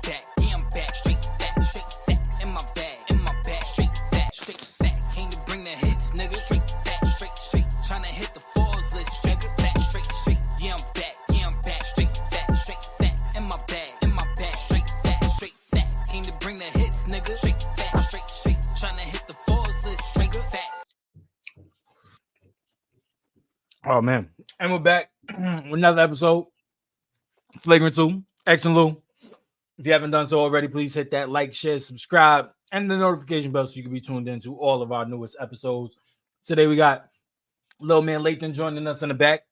back, yeah, I'm back. Straight facts. In my bag, straight facts. Came to bring the hits, nigga. Straight facts. Tryna hit the fours list. Straight facts. Yeah, I'm back. Straight facts. In my bag, straight facts. Came to bring the hits, nigga. Straight facts. Tryna hit the fours list. Straight facts. Oh man, and we're back with another episode. Flagrant Two, X and Lou. If you haven't done so already, please hit that like, share, subscribe, and the notification bell so you can be tuned into all of our newest episodes. Today we got little man Lathan joining us in the back.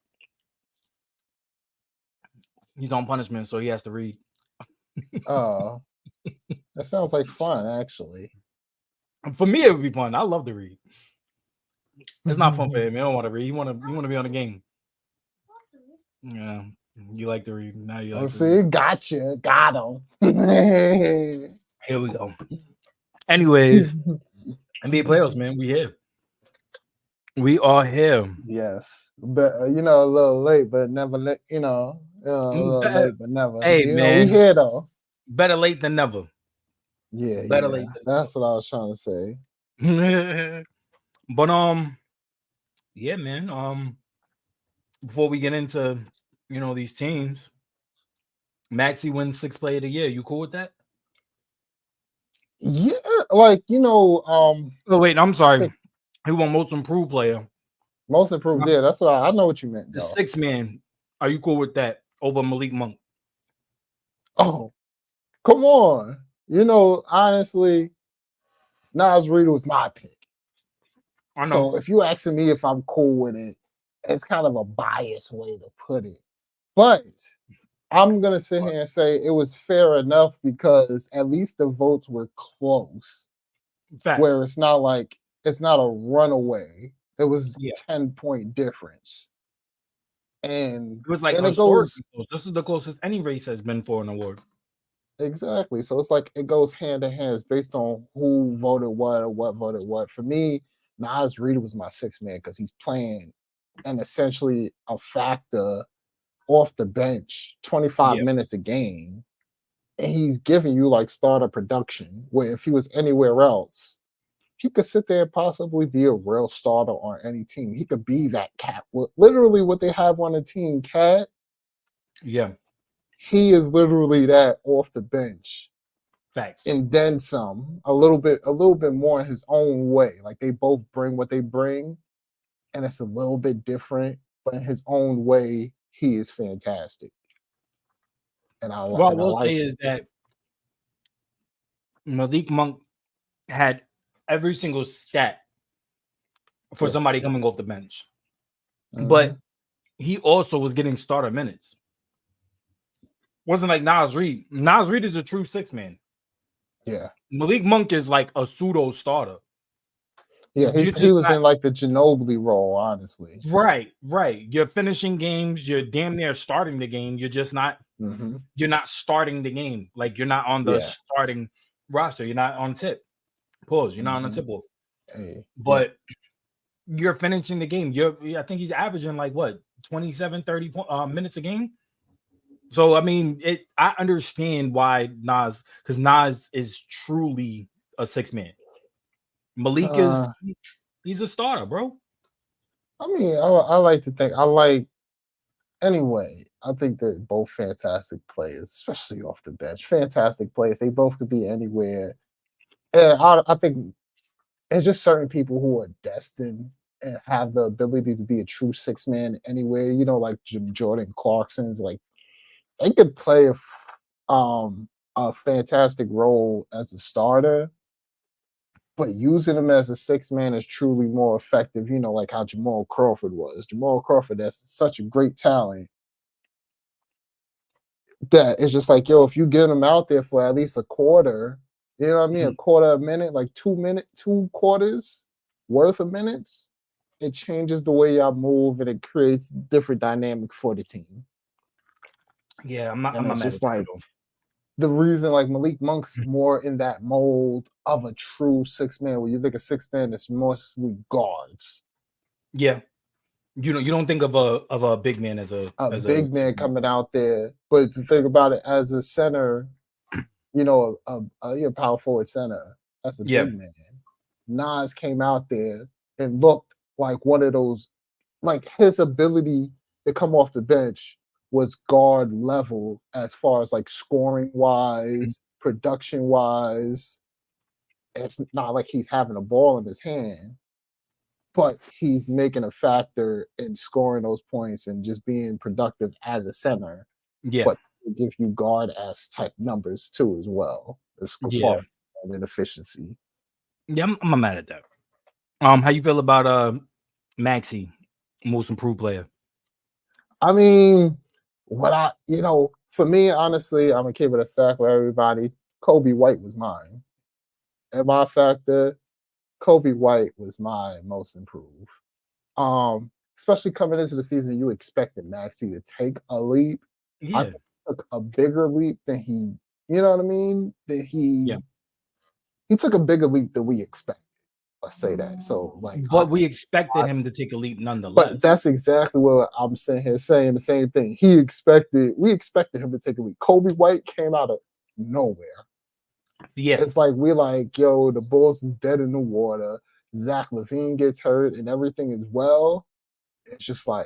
He's on punishment, so he has to read. Oh, that sounds like fun, actually. For me, it would be fun. I love to read. It's not fun for him. He don't want to read. You want to be on the game. Yeah, you like to read. Now you like. See, gotcha, got him. Here we go. Anyways, NBA playoffs, man. We are here. Yes, but a little late, but never late. A little late, but never. Hey, man, we here though. Better late than never. Yeah, better late. That's what I was trying to say. But yeah, man. Before we get into these teams, Maxey wins 6th Player of the Year. You cool with that? Yeah, Oh wait, I'm sorry. He won Most Improved Player. Most Improved, yeah. That's what I know what you meant. The 6th man. Are you cool with that over Malik Monk? Oh, come on. Honestly, Nas Reed was my pick. I know. So if you asking me if I'm cool with it, it's kind of a biased way to put it. But I'm going to sit here and say it was fair enough because at least the votes were close. Fact. Where it's not a runaway. It was 10-point difference. And it was like close. This is the closest any race has been for an award. Exactly. So it's like it goes hand in hand. It's based on who voted what or what voted what. For me, Nas Reed was my 6th man because he's playing and essentially a factor off the bench, 25 minutes a game. And he's giving you like starter production, where if he was anywhere else, he could sit there and possibly be a real starter on any team. He could be that cat. Literally what they have on the team, Cat. Yeah. He is literally that off the bench. Facts. And then some, a little bit more in his own way. Like they both bring what they bring, and it's a little bit different, but in his own way, he is fantastic. And I will say is that Malik Monk had every single stat for somebody coming off the bench. But he also was getting starter minutes. Wasn't like Nas Reed. Nas Reed is a true 6th man. Yeah. Malik Monk is like a pseudo starter. Yeah, he was in like the Ginobili role, honestly. Right. You're finishing games. You're damn near starting the game. You're just not. You're not starting the game. Like you're not on the starting roster. You're not on tip. Pause. You're not on the tip off. But you're finishing the game. I think he's averaging like what 27, 30 minutes a game. So I mean, I understand why Nas, because Nas is truly a 6th man. Malik he's a starter, bro. I mean, I like to think I think they're both fantastic players, especially off the bench. Fantastic players. They both could be anywhere. And I think it's just certain people who are destined and have the ability to be a true 6th man anywhere. Like Jordan Clarkson's, like they could play a fantastic role as a starter, but using him as a 6th man is truly more effective, like how Jamal Crawford was. Jamal Crawford, that's such a great talent that it's just like, if you get him out there for at least a quarter, you know what I mean? A quarter a minute, like 2 quarters worth of minutes, it changes the way y'all move and it creates different dynamic for the team. Yeah, I'm not just like the reason like Malik Monk's more in that mold of a true 6th man. When you think of 6th man, it's mostly guards. Yeah, you don't think of a big man as a big man coming out there, but to think about it as a center, a power forward center. That's a big man. Nas came out there and looked like one of those, like his ability to come off the bench was guard level as far as like scoring wise, production wise. It's not like he's having a ball in his hand, but he's making a factor in scoring those points and just being productive as a center. Yeah. But give you guard ass type numbers too as well. It's far than efficiency. Yeah, I'm not mad at that. How you feel about Maxey, most improved player? I mean, for me, honestly, I'm gonna keep it a stack with everybody. Kobe White was mine. And my factor, Kobe White was my most improved. Especially coming into the season, you expected Maxey to take a leap. Yeah. I think he took a bigger leap than he, you know what I mean? He took a bigger leap than we expected. Let's say that. So but we expected him to take a leap nonetheless. But that's exactly what I'm sitting here saying the same thing. We expected him to take a leap. Kobe White came out of nowhere. Yeah. It's like we're like, yo, the Bulls is dead in the water. Zach LaVine gets hurt and everything is well. It's just like,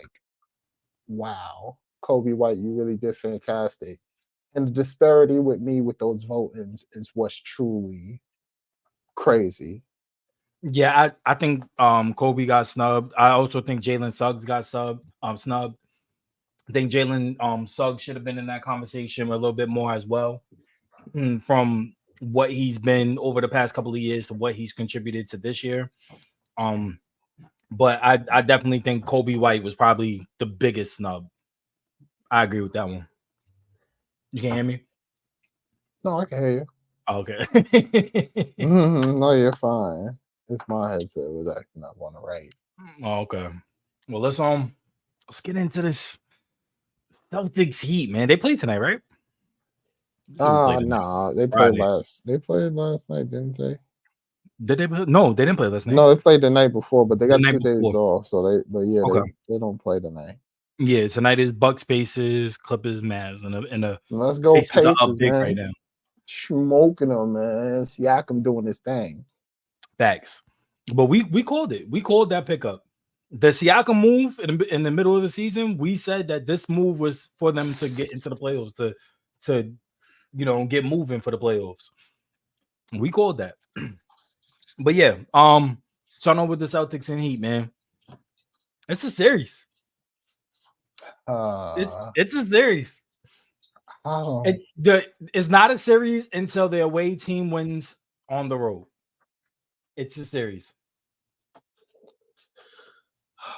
wow, Kobe White, you really did fantastic. And the disparity with me with those votings is what's truly crazy. Yeah, I think Kobe got snubbed. I also think Jalen Suggs got snubbed. I think Jalen Suggs should have been in that conversation a little bit more as well. From what he's been over the past couple of years to what he's contributed to this year. But I definitely think Kobe White was probably the biggest snub. I agree with that one. You can't hear me? No, I can hear you. Okay. No, you're fine. It's my headset was acting up on the right. Okay. Well, let's get into this Celtics Heat, man. They played tonight, right? No, they played last. They played last night, didn't they? Did they? No, they didn't play last night. No, they played the night before, but they got 2 days off. So they don't play tonight. Yeah, tonight is Bucks Pacers, Clippers, Mavs, and the let's go Pacers, man. Right now. Smoking them, man. Siakam doing his thing. Facts. But we called it. We called that pickup. The Siakam move in the middle of the season, we said that this move was for them to get into the playoffs, to get moving for the playoffs. We called that. But yeah, so I know with the Celtics and Heat, man. It's a series. It's a series. It's not a series until the away team wins on the road. It's a series.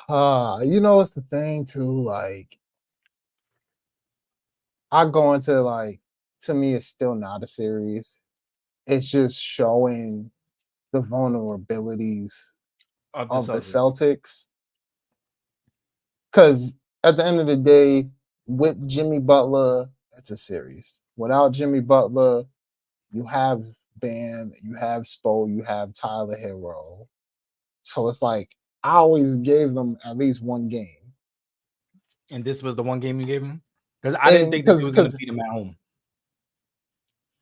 It's the thing too. Like, I go into to me, it's still not a series. It's just showing the vulnerabilities of the Celtics. Because at the end of the day, with Jimmy Butler, it's a series. Without Jimmy Butler, you have Bam, you have Spo, you have Tyler Hero. So it's like I always gave them at least one game. And this was the one game you gave them? Because I didn't think that he was going to beat him at home.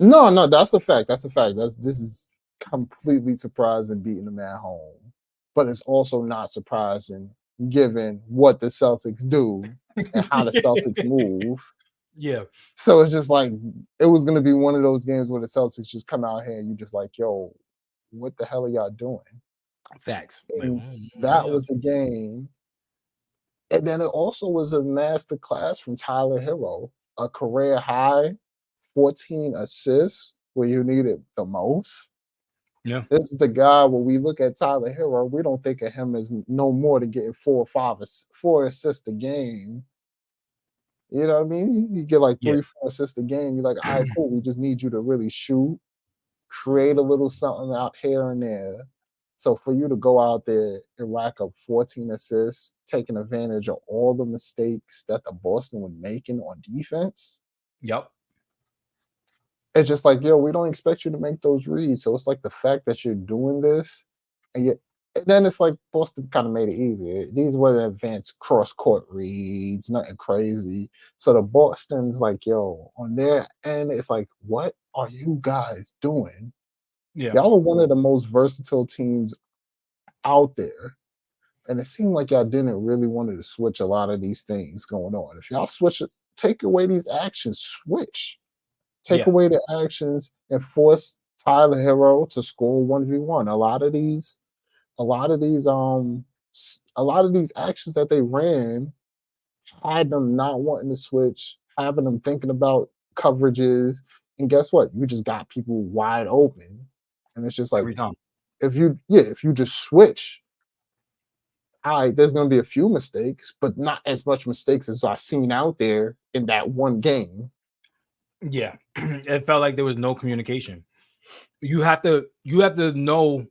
No, that's a fact. This is completely surprising beating them at home. But it's also not surprising given what the Celtics do and how the Celtics move. Yeah. So it's just like it was going to be one of those games where the Celtics just come out here and you just like, yo, what the hell are y'all doing? Facts. That was the game. And then it also was a master class from Tyler Hero, a career high 14 assists where you need it the most. Yeah. This is the guy when we look at Tyler Hero, we don't think of him as no more than getting 4 assists a game. You know what I mean? You get like 3-4 assists a game. You're like, all right, cool. We just need you to really shoot, create a little something out here and there. So for you to go out there and rack up 14 assists, taking advantage of all the mistakes that the Boston were making on defense. Yep. It's just like, yo, we don't expect you to make those reads. So it's like the fact that you're doing this, and then it's like Boston kind of made it easier. These were the advanced cross court reads, nothing crazy. So the Boston's like, yo, on their end, it's like, what are you guys doing? Yeah. Y'all are one of the most versatile teams out there. And it seemed like y'all didn't really want to switch a lot of these things going on. If y'all switch it, take away these actions, switch. Take Yeah. away the actions and force Tyler Hero to score 1v1. A lot of these actions that they ran had them not wanting to switch, having them thinking about coverages. And guess what? You just got people wide open. And it's just like Every time. if you just switch, all right, there's gonna be a few mistakes, but not as much mistakes as I've seen out there in that one game. Yeah. It felt like there was no communication. You have to know,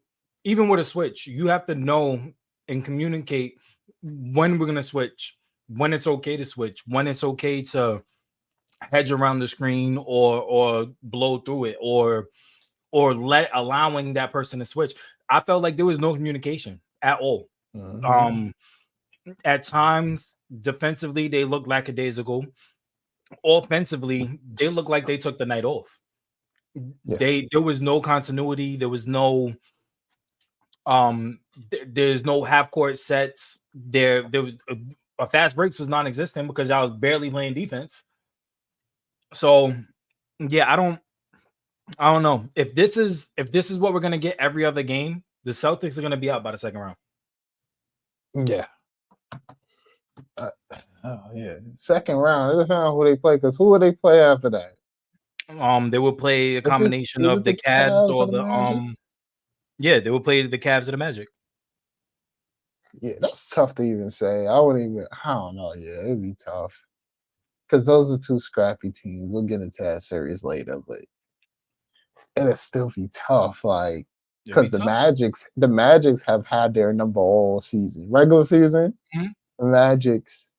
even with a switch, you have to know and communicate when we're gonna switch, when it's okay to switch, when it's okay to hedge around the screen or blow through it or allowing that person to switch. I felt like there was no communication at all. Mhm. At times, defensively, they looked lackadaisical. Offensively, they looked like they took the night off. Yeah. There was no continuity. There was no there's no half court sets. There was a fast breaks was non-existent because I was barely playing defense. So yeah, I don't know if this is what we're gonna get every other game. The Celtics are gonna be out by the second round. Yeah. Oh yeah. Second round. It depends on who they play, because who would they play after that? They will play a combination Is of it the the Cavs Cavs or or the the Magic? yeah, they will play the Cavs or the Magic. Yeah, that's tough to even say. I don't know. Yeah, it'd be tough. Because those are two scrappy teams. We'll get into that series later, but it'll still be tough. Like, It'll because be tough. the Magics have had their number all season. Regular season, Mhm. the Magics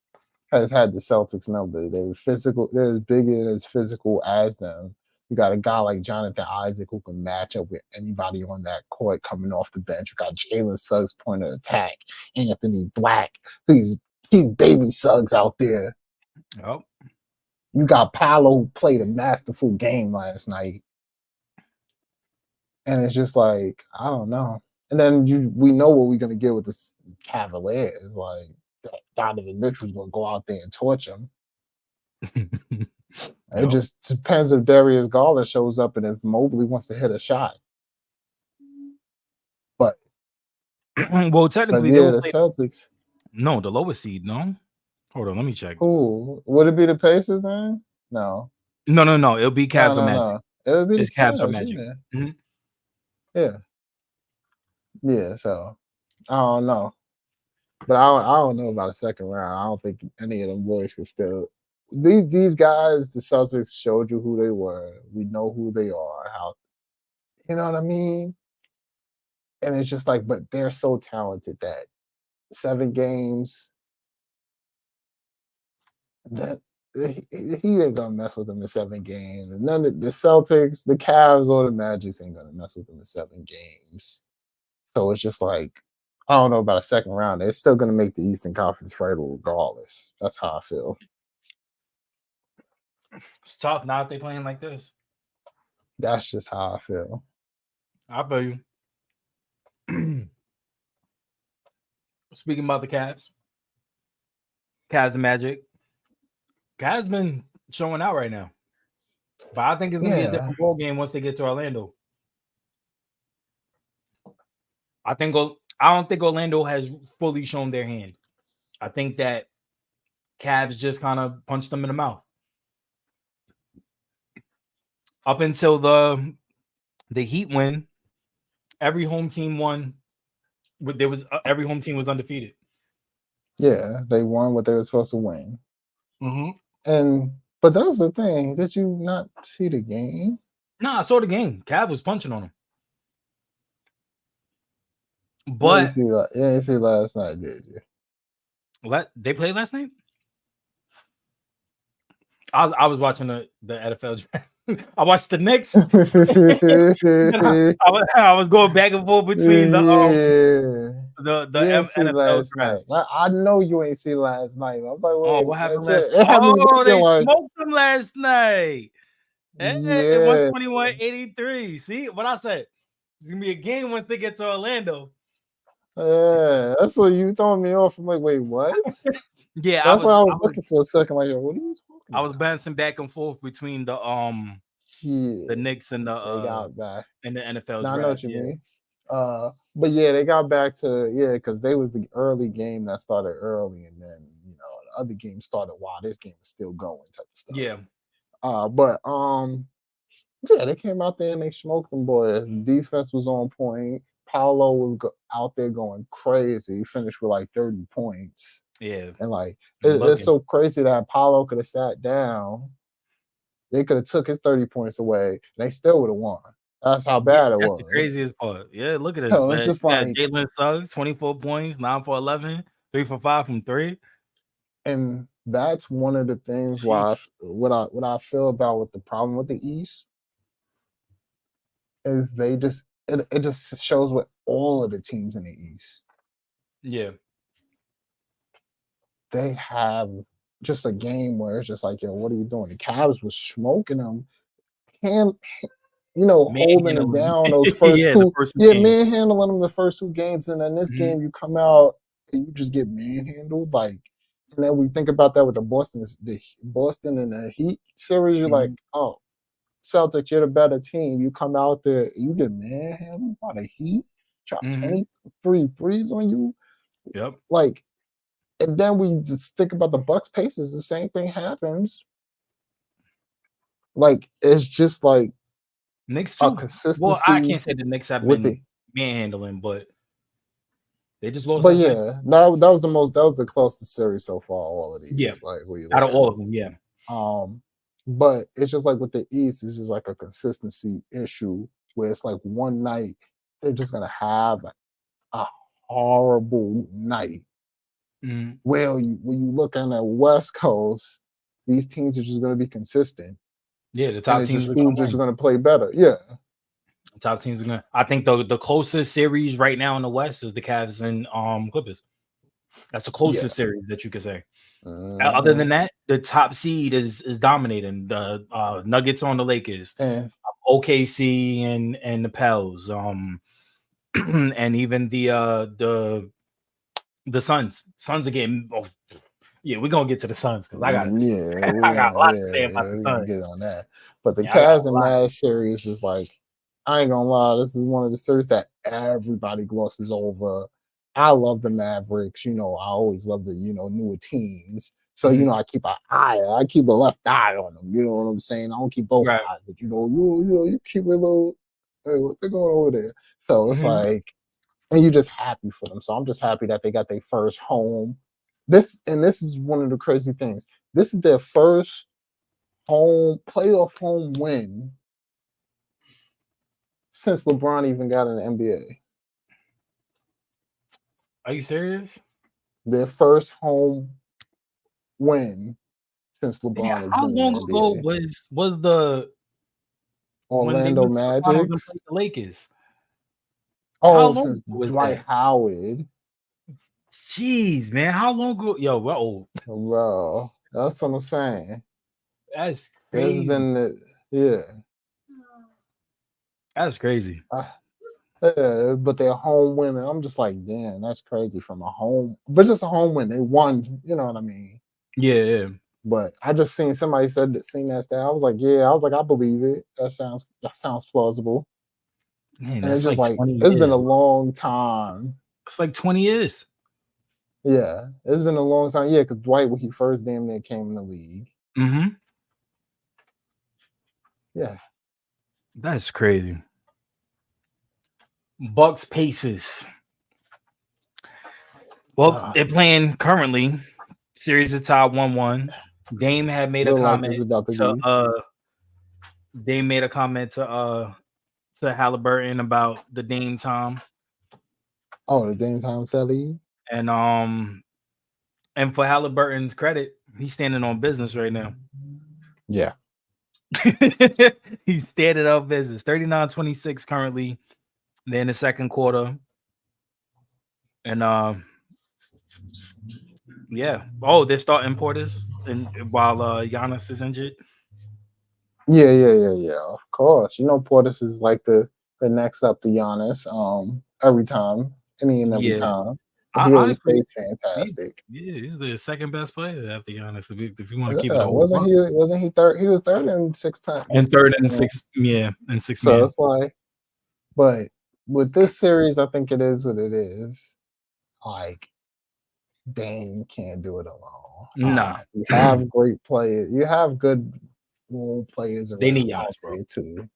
has had the Celtics number. They were physical, they're as big and as physical as them. You got a guy like Jonathan Isaac who can match up with anybody on that court coming off the bench. You got Jalen Suggs point of attack, Anthony Black. He's baby Suggs out there. Oh, You got Paolo who played a masterful game last night. And it's just like, I don't know. And then we know what we're gonna get with the Cavaliers. Like Donovan Mitchell's gonna go out there and torch them. It just depends if Darius Garland shows up and if Mobley wants to hit a shot. But well, technically they yeah, will the play. Celtics. No, the lowest seed. No, hold on, let me check. Who would it be? The Pacers then? No, No. It'll be Cavs or Magic. no. It would be the It's Cavs or Cavs. Magic. Yeah, Mhm. yeah. So I don't know, but I don't know about a second round. I don't think any of them boys can still. These guys, the Celtics showed you who they were. We know who they are. How, you know what I mean? And it's just like, but they're so talented that 7 games, that he ain't gonna mess with them in 7 games. And none of the Celtics, the Cavs, or the Magic ain't gonna mess with them in 7 games. So it's just like, I don't know about a second round. They're still gonna make the Eastern Conference final regardless. That's how I feel. It's tough now if they playing like this. That's just how I feel. I feel you. Speaking about the Cavs and Magic, Cavs been showing out right now, but I think it's gonna be a different ball game once they get to Orlando. I don't think Orlando has fully shown their hand. I think that Cavs just kind of punched them in the mouth. Up until the Heat win, every home team won. Every home team was undefeated. Yeah, they won what they were supposed to win. Mm-hmm. But that's the thing. Did you not see the game? No, I saw the game. Cav was punching on them. But you didn't see last night, did you? They played last night? I was watching the NFL draft. I watched the Knicks. I was going back and forth between the You ain't see NFL last draft. night. I know you ain't see last night. I'm like, Oh, wait, what happened that's last? it had me Oh, looking they like, smoked them last night. Hey, yeah, 121-83. See what I said? It's gonna be a game once they get to Orlando. yeah. That's what you throwing me off. I'm like, wait, what? Yeah, That's why I was looking for a second. Like, yo, what are you talking I was about? bouncing back and forth between the Yeah, Knicks and they the got back. NFL Now I know draft. what you Yeah. mean. But yeah, they got back to because they was the early game that started early, and then the other game started while this game was still going, type of stuff. Yeah. But yeah, they came out there and they smoked them boys. Defense was on point. Paolo was out there going crazy. He finished with like 30 points. Yeah. And like it's so crazy that Paolo could have sat down. They could have took his 30 points away. And they still would have won. That's how bad it was. That's the craziest part. Yeah, look at this. So it's just like Jalen Suggs, 24 points, 9 for 11, 3 for 5 from 3. And that's one of the things why what I feel about with the problem with the East is they just it just shows with all of the teams in the East. Yeah. They have just a game where it's just like, yo, what are you doing? The Cavs was smoking them, holding it down those first two. Manhandling them the first 2 games, and then this game you come out and you just get manhandled. Like, and then we think about that with the Boston and the Heat series. You're like, oh, Celtics, you're the better team. You come out there, you get manhandled by the Heat, drop 23 threes on you. Yep. Like, and then we just think about the Bucks Pacers. The same thing happens. Like, it's just like Knicks too. Consistency. Well, I can't say the Knicks have been manhandling, but they just lost. But yeah, that was the closest series so far. All of these, yeah, like out of all of them, yeah. But it's just like with the East, it's just like a consistency issue where it's like one night they're just gonna have a horrible night. Well, when you look on the West Coast, these teams are just gonna be consistent. Yeah, the top teams are just gonna play better. Yeah. Top teams are gonna. I think the closest series right now in the West is the Cavs and Clippers. That's the closest series that you could say. Other than that, the top seed is dominating. The Nuggets on the Lakers, OKC and the Pels, and even the Suns. Suns are getting. Oh, yeah, we're gonna get to the Suns because I got a lot to say about the Suns. Get on that, but the Cavs and Mavs series is like. I ain't gonna lie, this is one of the series that everybody glosses over. I love the Mavericks. I always love the newer teams. So I keep I keep a left eye on them. You know what I'm saying? I don't keep both eyes, but you keep a little. Hey, what they're going over there? So it's like, and you're just happy for them. So I'm just happy that they got their first home. This is one of the crazy things. This is their first playoff home win. Since LeBron even got in the NBA. Are you serious? Their first home win since LeBron has been in the NBA. How long ago was the Orlando Magic? The Lakers. Since Dwight Howard. Jeez, man. How long ago? Yo, we're old. Bro, that's what I'm saying. That's crazy. It's been, That's crazy. But their home win, and I'm just like, damn, that's crazy from a home. But just a home win, they won. You know what I mean? Yeah. But I just seen somebody seen that stat. I was like, I believe it. That sounds plausible. Man, and it's just like it's been a long time. It's like 20 years. Yeah, it's been a long time. Yeah, because Dwight, when he first damn near came in the league. Yeah. That's crazy. Bucks Pacers. Well, they're playing currently. Series is tied 1-1. Dame had made a comment to Halliburton about the Dame time. Oh, the Dame time Sally. And for Halliburton's credit, he's standing on business right now. Yeah. He's standing on business. 39-26 currently. They're in the second quarter. And yeah. Oh, they're starting Portis and while Giannis is injured. Yeah. Of course, Portis is like the next up to Giannis. Every time, any and every Yeah. time, I he always honestly plays fantastic. he's the second best player after Giannis. If you want to keep it Yeah, a whole buck. wasn't he third? He was third in 6 times. And third and six, yeah, and six So man. it's like, but with this series, I think it is what it is. Like, Dame can't do it alone. Nah. You have great players. You have good role players They need around out Giannis, bro. there too. They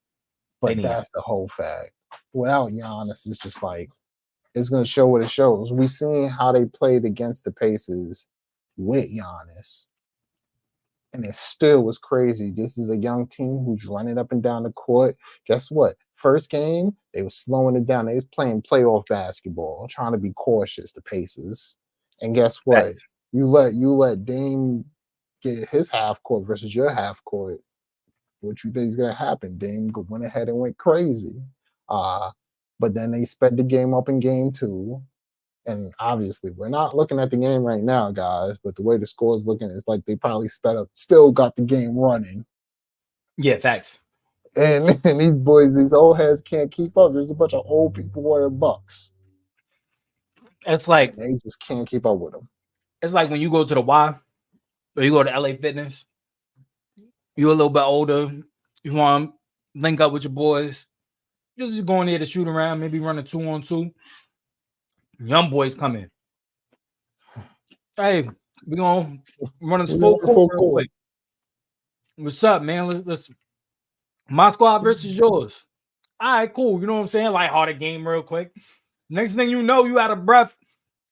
But need that's the Giannis. whole fact. Without Giannis, it's just like it's gonna show what it shows. We seen how they played against the Pacers with Giannis, and it still was crazy. This is a young team who's running up and down the court. Guess what? First game, they were slowing it down. They was playing playoff basketball, trying to be cautious, the Pacers. And guess what? Facts. You let Dame get his half court versus your half court. What you think is gonna happen? Dame went ahead and went crazy. But then they sped the game up in game 2. And obviously, we're not looking at the game right now, guys. But the way the score is looking, it's like they probably sped up, still got the game running. Yeah, facts. And these boys, these old heads can't keep up. There's a bunch of old people wearing Bucks. It's like and they just can't keep up with them. It's like when you go to the Y or you go to LA Fitness, you're a little bit older, you want to link up with your boys, just going there to shoot around, maybe run a 2-on-2. Young boys come in. Hey, we gonna run a full court real quick. What's up, man? Let's my squad versus yours. All right, cool. You know what I'm saying? Lighthearted game real quick. Next thing you know, you out of breath.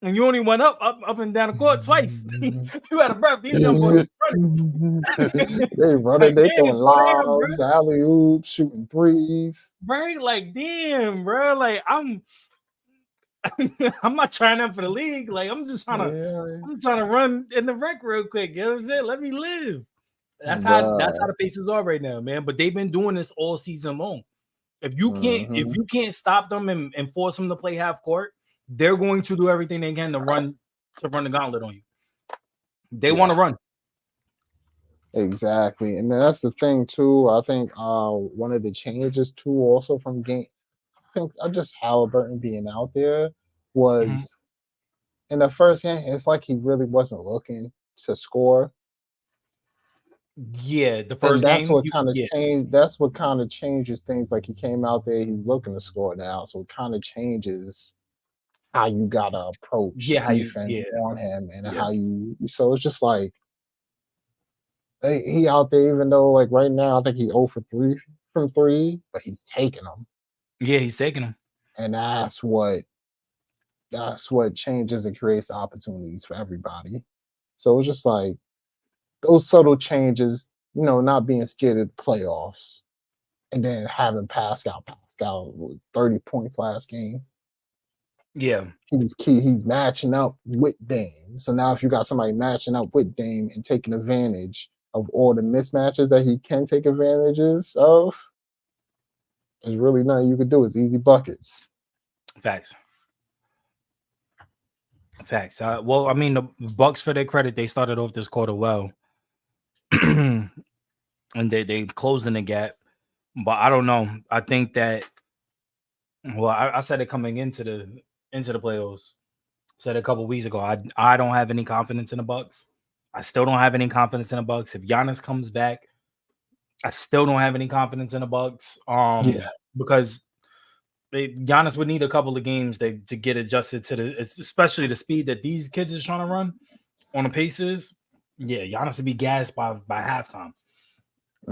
And you only went up and down the court twice. You out of breath. These young boys running. They running, they throwing lobs, alley oops, shooting threes. Right? Like, damn, bro. Like, I'm not trying out for the league. Like, I'm just trying to run in the rec real quick. You know what I'm saying? Let me live. That's how the Pacers are right now, man. But they've been doing this all season long. If you can't stop them and force them to play half court, they're going to do everything they can to run the gauntlet on you. They want to run. Exactly. And that's the thing too. I think one of the changes too also from game, I think just Halliburton being out there was in the first game, it's like he really wasn't looking to score. Yeah, the first game. Changed. That's what kind of changes things. Like he came out there, he's looking to score now. So it kind of changes how you gotta approach defense on him and how you. So it's just like he out there, even though like right now I think he's 0 for 3 from 3, but he's taking them. Yeah, he's taking them, and that's what changes and creates opportunities for everybody. So it's just like those subtle changes, not being scared of the playoffs, and then having Pascal 30 points last game. Yeah, he's key. He's matching up with Dame. So now if you got somebody matching up with Dame and taking advantage of all the mismatches that he can take advantages of, there's really nothing you could do. It's easy buckets. Facts. Well, I mean, the Bucks, for their credit, they started off this quarter well. And they closing the gap. But I don't know. I think that, well, I said it coming into the playoffs. Said a couple weeks ago, I don't have any confidence in the Bucks. I still don't have any confidence in the Bucks. If Giannis comes back, I still don't have any confidence in the Bucks. Because Giannis would need a couple of games to get adjusted to especially the speed that these kids is trying to run on the Pacers. Yeah, Giannis would be gassed by halftime.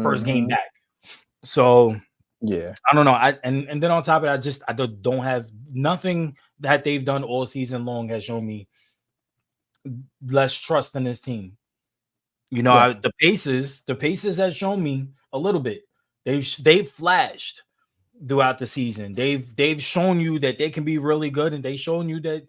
First game back. So yeah, I don't know. And then on top of that, I don't have nothing that they've done all season long has shown me less trust in this team. The Pacers has shown me a little bit. They've flashed throughout the season. They've shown you that they can be really good, and they've shown you that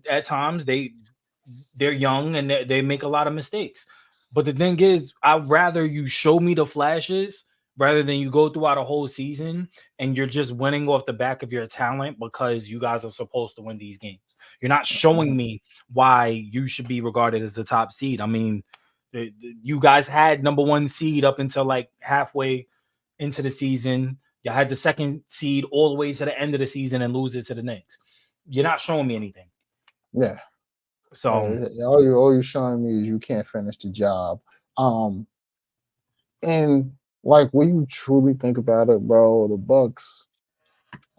at times they're young and they make a lot of mistakes. But the thing is, I'd rather you show me the flashes rather than you go throughout a whole season and you're just winning off the back of your talent because you guys are supposed to win these games. You're not showing me why you should be regarded as the top seed. I mean, you guys had number 1 seed up until like halfway into the season. You had the 2nd seed all the way to the end of the season and lose it to the Knicks. You're not showing me anything. Yeah. So all you're showing me is you can't finish the job. And like when you truly think about it, bro, the Bucks,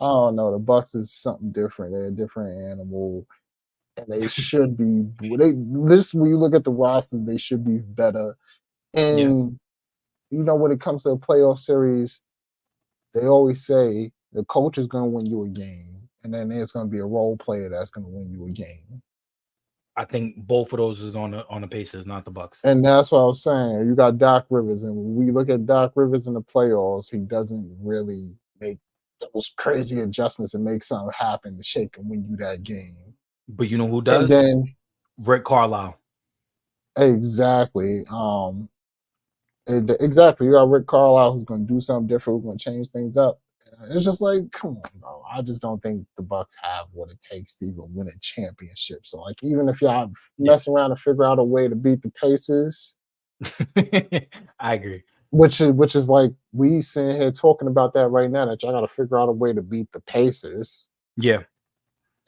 I don't know, the Bucks is something different. They're a different animal. And they should be when you look at the rosters, they should be better. And when it comes to a playoff series, they always say the coach is going to win you a game, and then there's going to be a role player that's going to win you a game. I think both of those is on the Pacers, not the Bucks. And that's what I was saying. You got Doc Rivers, and when we look at Doc Rivers in the playoffs, he doesn't really make those crazy adjustments and make something happen to shake and win you that game. But you know who does? And then Rick Carlisle. Exactly. Exactly. You got Rick Carlisle who's going to do something different. Who's going to change things up. It's just like, come on, bro. I just don't think the Bucks have what it takes to even win a championship. So, like, even if y'all mess around and figure out a way to beat the Pacers, I agree. Which is like we sitting here talking about that right now. That y'all got to figure out a way to beat the Pacers. Yeah.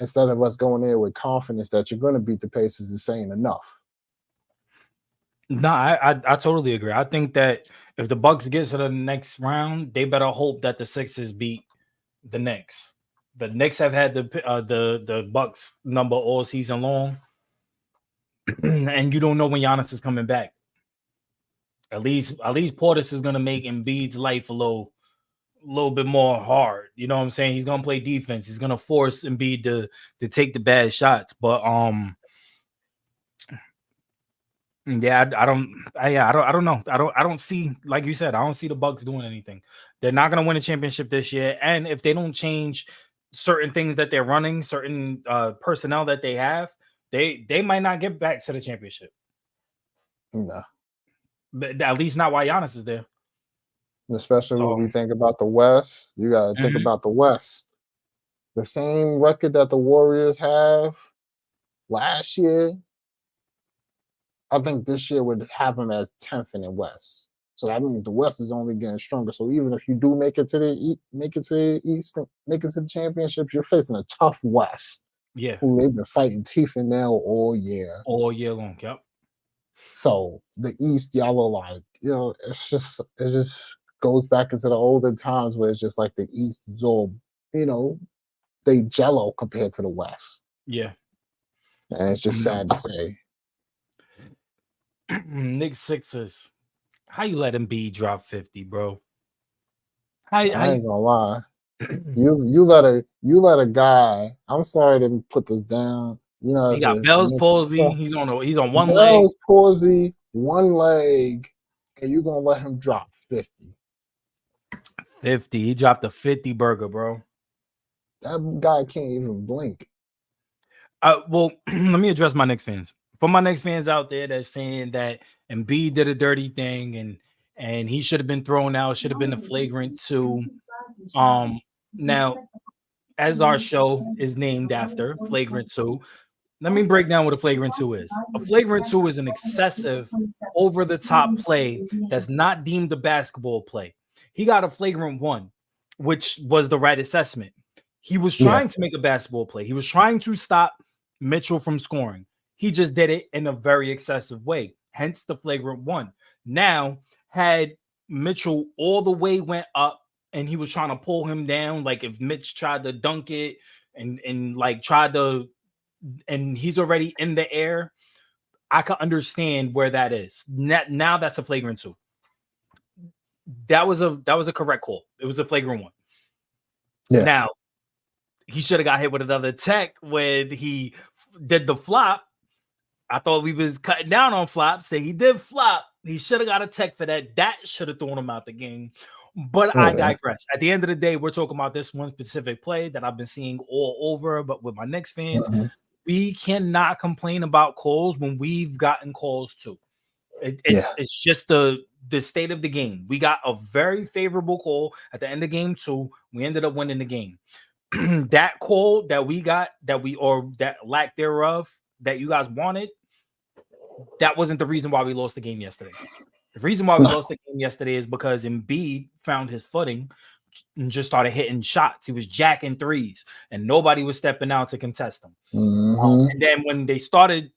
Instead of us going there with confidence that you're going to beat the Pacers is saying enough. No, I totally agree. I think that if the Bucks get to the next round, they better hope that the Sixers beat the Knicks. The Knicks have had the Bucks number all season long, and you don't know when Giannis is coming back. At least Portis is gonna make Embiid's life a little bit more hard. You know what I'm saying? He's gonna play defense. He's gonna force Embiid to take the bad shots. But yeah, I don't know. I don't see, like you said, I don't see the Bucks doing anything. They're not going to win a championship this year. And if they don't change certain things that they're running, certain personnel that they have, they might not get back to the championship. No. But at least not while Giannis is there. Especially when we think about the West, you got to think about the West. The same record that the Warriors have last year, I think this year would have them as 10th in the West. So that means the West is only getting stronger. So even if you do make it to the East, make it to the championships, you're facing a tough West. Yeah. Who they've been fighting teeth and nail all year. All year long, yep. So the East, y'all are like, it just goes back into the older times where it's just like the East is all, they jello compared to the West. Yeah. And it's just sad to say. Knicks Sixers. How you let Embiid drop 50, bro? I ain't gonna lie. You let a guy. I'm sorry to put this down. He got Bell's palsy. He's on one leg. Bell's palsy, one leg, and you're gonna let him drop 50. 50. He dropped a 50 burger, bro. That guy can't even blink. Well, let me address my Knicks fans. For my Knicks fans out there that's saying that Embiid did a dirty thing and he should have been thrown out, should have been a flagrant 2. Now, as our show is named after, Flagrant 2, let me break down what a Flagrant 2 is. A Flagrant 2 is an excessive, over-the-top play that's not deemed a basketball play. He got a Flagrant 1, which was the right assessment. He was trying to make a basketball play. He was trying to stop Mitchell from scoring. He just did it in a very excessive way, hence the Flagrant 1. Now, had Mitchell all the way went up and he was trying to pull him down, like if Mitch tried to dunk it and like tried to, and he's already in the air, I can understand where that is. Now that's a Flagrant 2. That was a correct call. It was a Flagrant 1. Yeah. Now, he should have got hit with another tech when he did the flop. I thought we was cutting down on flops. That he did flop. He should have got a tech for that. That should have thrown him out the game. But I digress. At the end of the day, we're talking about this one specific play that I've been seeing all over. But with my Knicks fans, we cannot complain about calls when we've gotten calls too. It's just the the state of the game. We got a very favorable call at the end of game 2. We ended up winning the game. That call that we got, that lack thereof that you guys wanted, that wasn't the reason why we lost the game yesterday. The reason why we lost the game yesterday is because Embiid found his footing and just started hitting shots. He was jacking threes, and nobody was stepping out to contest him. And then when they started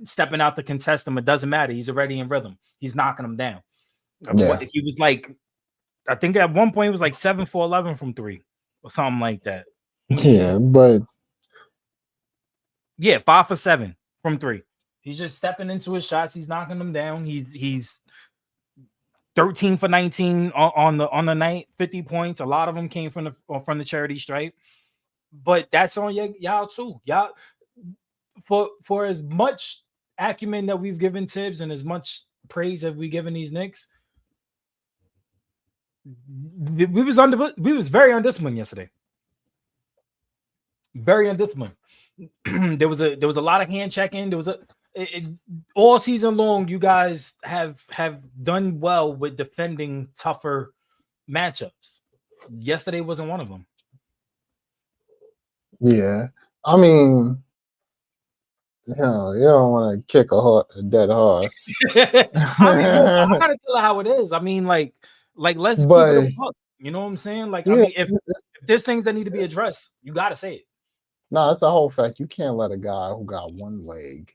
stepping out to contest him, it doesn't matter. He's already in rhythm. He's knocking them down. Yeah. He was like, I think at one point it was like 7 for 11 from 3 or something like that. Yeah, but 5 for 7 from 3. He's just stepping into his shots. He's knocking them down. He's 13 for 19 on the night, 50 points. A lot of them came from the charity stripe. But that's on y'all too. Y'all, for as much acumen that we've given Tibbs and as much praise that we've given these Knicks, we was very undisciplined yesterday. Very undisciplined. there was a lot of hand checking. There was all season long. You guys have done well with defending tougher matchups. Yesterday wasn't one of them. Yeah, I mean, you don't want to kick a dead horse. I gotta tell her how it is. I mean, like let's keep it a buck. You know what I'm saying? Like, I mean, if there's things that need to be addressed, you gotta say it. No, it's a whole fact. You can't let a guy who got one leg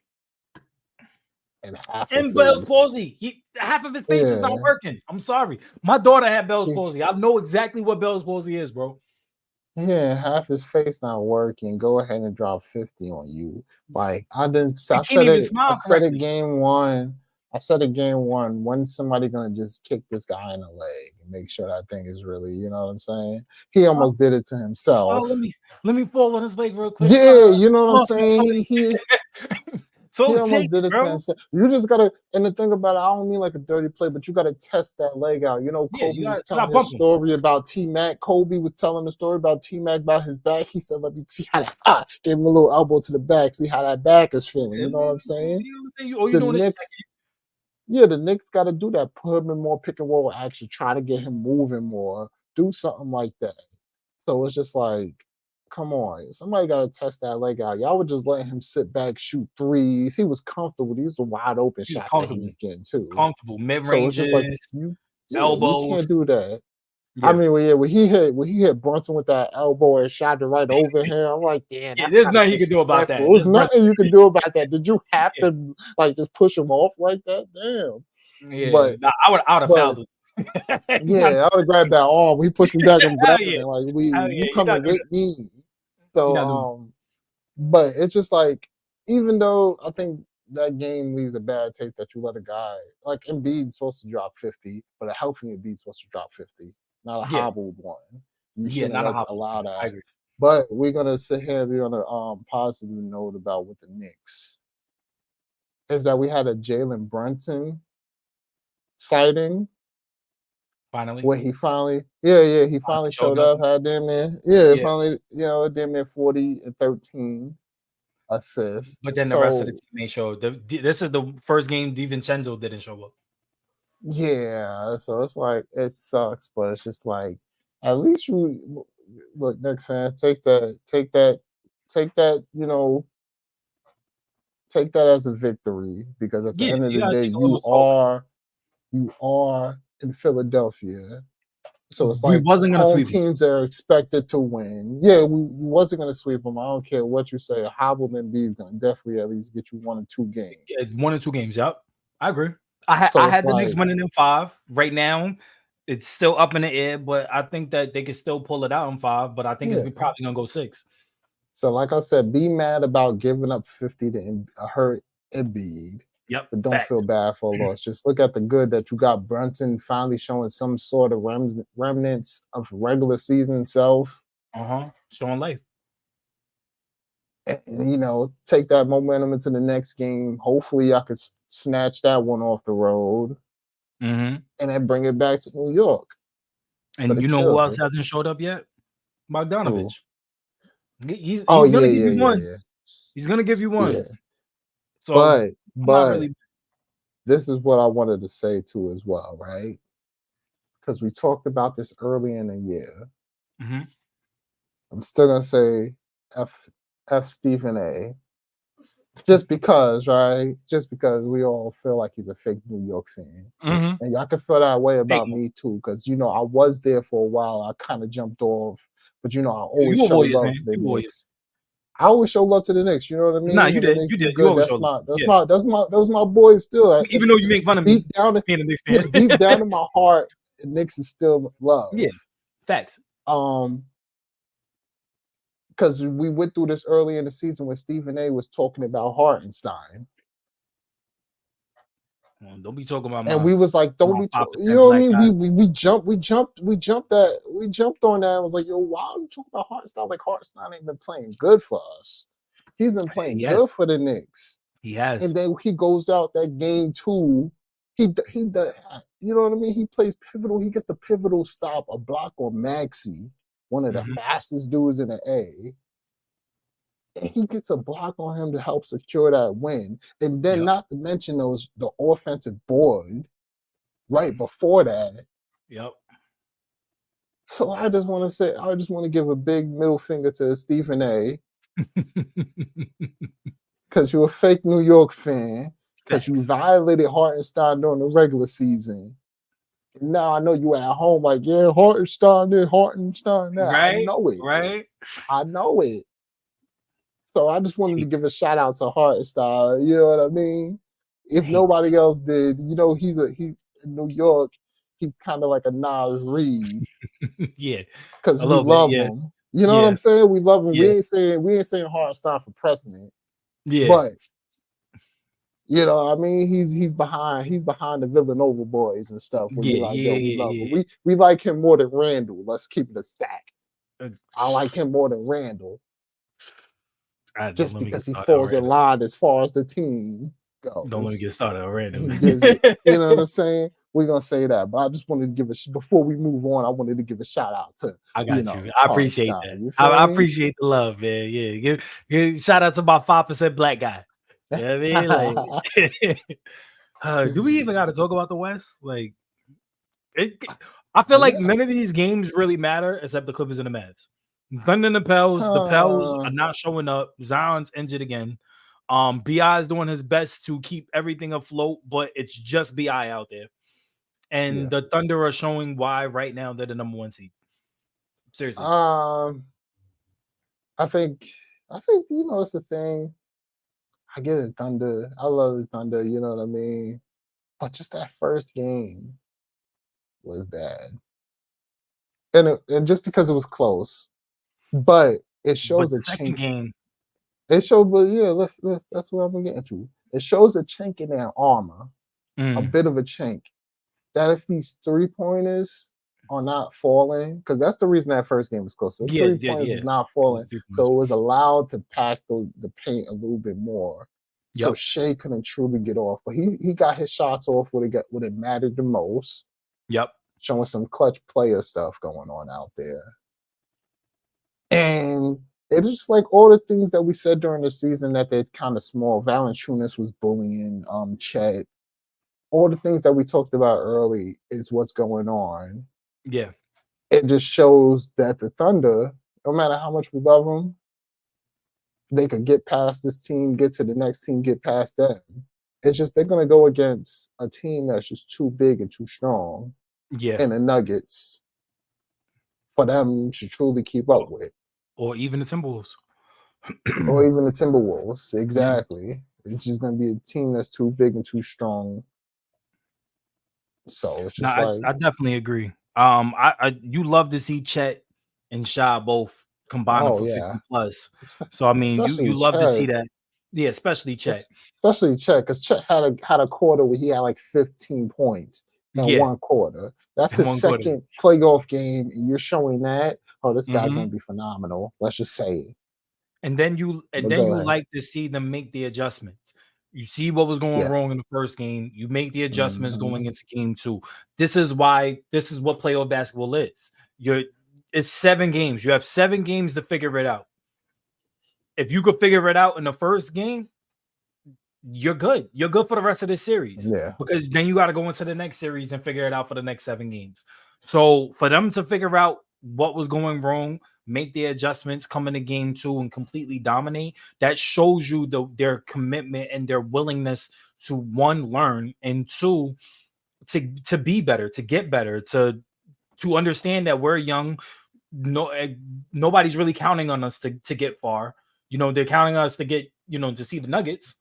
and Bell's palsy, half of his face is not working. I'm sorry. My daughter had Bell's palsy. I know exactly what Bell's palsy is, bro. Yeah, half his face not working. Go ahead and drop 50 on you. Like I said it game 1. I said it game 1. When's somebody gonna just kick this guy in the leg and make sure that thing is really, you know what I'm saying? He almost did it to himself. Oh, let me fall on his leg real quick. Yeah, you know what I'm saying? He almost did it to himself. You just gotta, and the thing about it, I don't mean like a dirty play, but you gotta test that leg out. You know, Kobe was telling his story about T-Mac. Kobe was telling the story about T-Mac about his back. He said, "Let me see how that." Gave him a little elbow to the back. See how that back is feeling. You know what I'm saying? The Knicks got to do that. Put him in more pick and roll action. Try to get him moving more. Do something like that. So it's just like, come on. Somebody got to test that leg out. Y'all were just letting him sit back, shoot threes. He was comfortable. These were wide open shots that he was getting too. Comfortable. Mid-ranges, so it's just like, elbows. You can't do that. Yeah. I mean, when he hit Brunson with that elbow and shot it right over him, I'm like, damn. There's nothing you can do about that. There's nothing you can do about that. Did you have to like just push him off like that? Damn. Yeah, but I would have fouled him. Yeah, I would have grabbed that arm. He pushed me back and grabbed it. Like you coming with me. So but it's just like, even though I think that game leaves a bad taste that you let a guy like Embiid's supposed to drop 50, but a healthy Embiid's supposed to drop 50. Not a hobbled one. You shouldn't allow that. But we're gonna sit here and be on a positive note about with the Knicks. Is that we had a Jalen Brunson sighting. Finally. Where he finally showed up, had damn near, finally, damn near 40 and 13 assists. But then the rest of the team ain't showed. This is the first game DiVincenzo didn't show up. Yeah, so it's like it sucks, but it's just like at least you look, Knicks fans, take that, take that as a victory, because at the end of the day, you are in Philadelphia. So it's like home teams are expected to win. Yeah, we wasn't going to sweep them. I don't care what you say. A hobbled Embiid is going to definitely at least get you 1 or 2 games. Yeah, it's 1 or 2 games. Yep, I agree. I had the Knicks winning in 5. Right now, it's still up in the air, but I think that they can still pull it out in 5. But I think it's probably gonna go 6. So, like I said, be mad about giving up 50 to hurt Embiid. Yep. But don't feel bad for a loss. Just look at the good that you got. Brunson finally showing some sort of remnants of regular season self. Showing life. And, take that momentum into the next game. Hopefully, I could snatch that one off the road, and then bring it back to New York. And you know who else hasn't showed up yet? Bogdanovich. He's gonna give you one. He's gonna give you one. Yeah. So, but this is what I wanted to say too as well, right? Because we talked about this early in the year. Mm-hmm. I'm still gonna say F Stephen A. Just because, right? Just because we all feel like he's a fake New York fan. Mm-hmm. And y'all can feel that way about Fake. me too, because I was there for a while. I kind of jumped off, but I always You a show Warriors, love man. to the You Warriors. Knicks. I always show love to the Knicks. You know what I mean? Nah, you When did. the Knicks You do did. You good, always that's show love. those my boys still. Even though you make fun of me, Deep down, being a Knicks fan. deep down in my heart, the Knicks is still love. Yeah, facts. Because we went through this early in the season when Stephen A. was talking about Hartenstein. Well, don't be talking about and we was like, don't be, you know what I mean? We jumped on that. I was like, yo, why are you talking about Hartenstein? Like Hartenstein ain't been playing good for us. He's been playing good for the Knicks. He has. And then he goes out that game 2. He you know what I mean? He plays pivotal. He gets a pivotal stop, a block on Maxey, one of the fastest dudes in the A. And he gets a block on him to help secure that win. And then not to mention the offensive board right before that. Yep. So I just want to give a big middle finger to Stephen A. Because you're a fake New York fan, because you violated Hartenstein during the regular season. And now I know you at home like, yeah, Hartenstein there, Hartenstein there. Right, I know it. Right. I know it. So I just wanted to give a shout out to Hartenstein. You know what I mean? If nobody else did, he's in New York. He's kind of like a Nas Reed. Yeah. Because we love him. You know what I'm saying? We love him. Yeah. We ain't saying Hartenstein for president. Yeah. But you know what I mean? He's behind the Villanova boys and stuff. Where you're like, yo, we love him. We like him more than Randall. Let's keep it a stack. I like him more than Randall. Just because he falls in line as far as the team goes. Don't let me get started already. You know what I'm saying? We're gonna say that, but I just wanted to give before we move on. I wanted to give a shout out to. I got you. I appreciate that. I appreciate the love, man. Yeah, give shout out to my 5% black guy. You know what I mean? Do we even got to talk about the West? Like, I feel like none of these games really matter except the Clippers and the Mavs. Thunder and the Pels. The Pels are not showing up. Zion's injured again. BI is doing his best to keep everything afloat, but it's just BI out there. And the Thunder are showing why right now they're the number 1 seed. Seriously. I think it's the thing. I get it, Thunder. I love the Thunder. You know what I mean? But just that first game was bad, and just because it was close. But it shows a second game. It showed, but that's what I'm getting to. It shows a chink in their armor, a bit of a chink. That if these 3-pointers are not falling, because that's the reason that first game was close. So 3-pointers was not falling, so it was allowed to pack the paint a little bit more. So Shea couldn't truly get off, but he got his shots off when it mattered the most. Yep, showing some clutch player stuff going on out there. And it's just like all the things that we said during the season that they're kind of small. Valanciunas was bullying Chet. All the things that we talked about early is what's going on. Yeah. It just shows that the Thunder, no matter how much we love them, they could get past this team, get to the next team, get past them. It's just they're going to go against a team that's just too big and too strong. Yeah. And the Nuggets for them to truly keep up with. Or even the Timberwolves. Exactly. Yeah. It's just going to be a team that's too big and too strong. So it's just I definitely agree. You love to see Chet and Sha both combined for 50 plus. So I mean, you love to see that. Yeah, especially Chet. Especially Chet, because Chet had a quarter where he had like 15 points in one quarter. That's his second playoff game, and you're showing that. Oh, this guy's going to be phenomenal. Let's just say it. And then you like to see them make the adjustments. You see what was going wrong in the first game. You make the adjustments going into game 2. This is what playoff basketball is. It's 7 games. You have 7 games to figure it out. If you could figure it out in the first game, you're good. You're good for the rest of this series. Yeah. Because then you got to go into the next series and figure it out for the next 7 games. So for them to figure out what was going wrong, make the adjustments, come into game 2 and completely dominate, that shows you their commitment and their willingness to, one, learn, and two, to be better, to get better, to understand that we're young. Nobody's really counting on us to get far. They're counting on us to get, to see the Nuggets,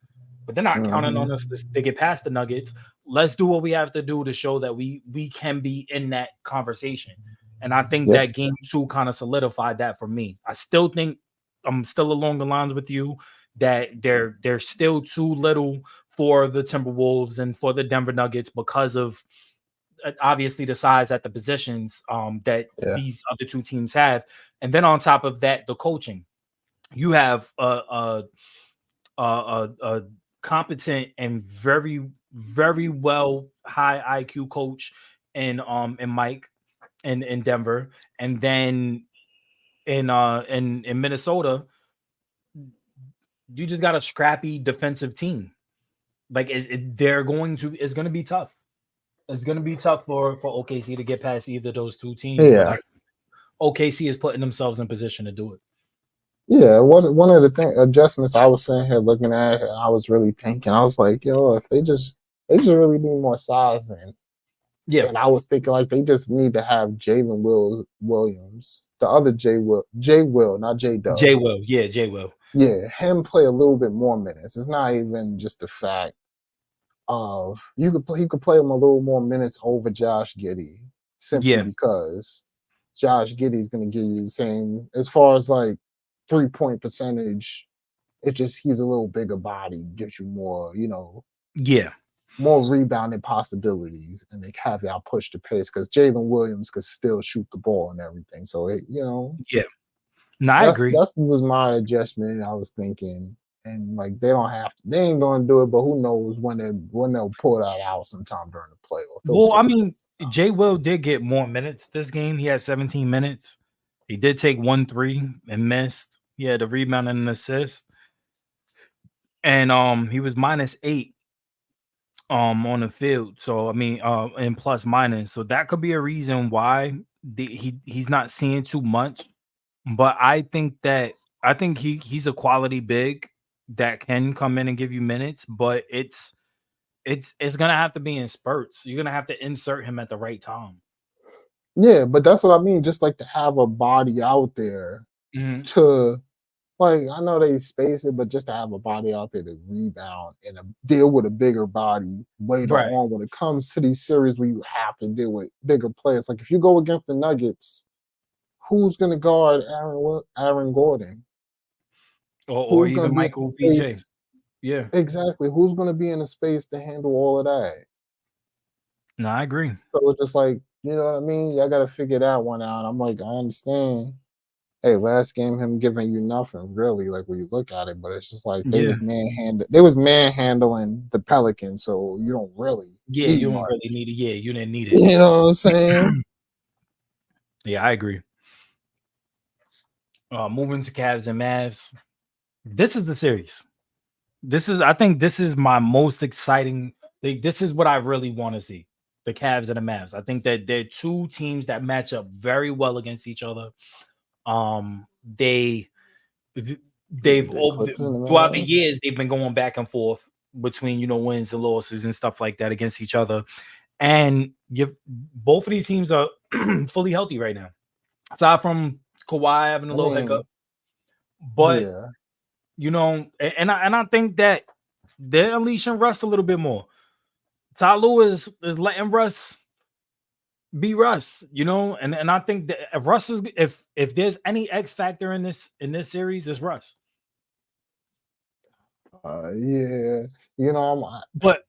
but they're not counting on us to get past the Nuggets. Let's do what we have to do to show that we can be in that conversation. And I think that game 2 kind of solidified that for me. I still think I'm still along the lines with you that they're still too little for the Timberwolves and for the Denver Nuggets because of obviously the size at the positions that these other two teams have. And then on top of that, the coaching. You have a competent and very, very well high IQ coach in Mike in Denver, and then in Minnesota, you just got a scrappy defensive team. Like it's going to be tough. It's going to be tough for OKC to get past either of those two teams. Yeah. But OKC is putting themselves in position to do it. Yeah, one of the adjustments I was sitting here looking at, I was really thinking, I was like, yo, if they just really need more size then. Yeah. And I was thinking like they just need to have Jalen Williams, the other J Will, not J Dub. J Will, yeah, J Will. Yeah, him play a little bit more minutes. It's not even just the fact of you could play him a little more minutes over Josh Giddey simply because Josh Giddey is going to give you the same as far as like 3-point percentage. It's just he's a little bigger body, gives you more, more rebounding possibilities, and they have y'all push the pace because Jalen Williams could still shoot the ball and everything. So No, I agree. That was my adjustment. I was thinking, and like they ain't going to do it, but who knows when they'll pull that out sometime during the playoffs. Well, I mean, J Will did get more minutes this game. He had 17 minutes. He did take 1 3 and missed. He had a rebound and an assist. And he was -8 on the field. So I mean, and plus minus. So that could be a reason why he's not seeing too much. But I think he's a quality big that can come in and give you minutes, but it's gonna have to be in spurts. You're gonna have to insert him at the right time. Yeah, but that's what I mean. Just like to have a body out there to, like, I know they space it, but just to have a body out there to rebound and deal with a bigger body later on when it comes to these series where you have to deal with bigger players. Like if you go against the Nuggets, who's going to guard Aaron Gordon? Or even Michael PJ. Yeah. Exactly. Who's going to be in a space to handle all of that? No, I agree. So it's just like, you know what I mean? Y'all got to figure that one out. I'm like, I understand. Hey, last game, him giving you nothing, really, like when you look at it, but it's just like they was manhandling the Pelicans, so you don't really you don't really need it. Yeah, you didn't need it. You know what I'm saying? Yeah, I agree. Moving to Cavs and Mavs. This is the series. I think this is my most exciting. This is what I really want to see. The Cavs and the Mavs. I think that they're two teams that match up very well against each other. They've throughout the years they've been going back and forth between wins and losses and stuff like that against each other, and both of these teams are fully healthy right now, aside from Kawhi having a little hiccup. But and I think that they're unleashing Russ a little bit more. Ty Lue is letting Russ be Russ, and I think that if Russ is if there's any X factor in this series, it's Russ. But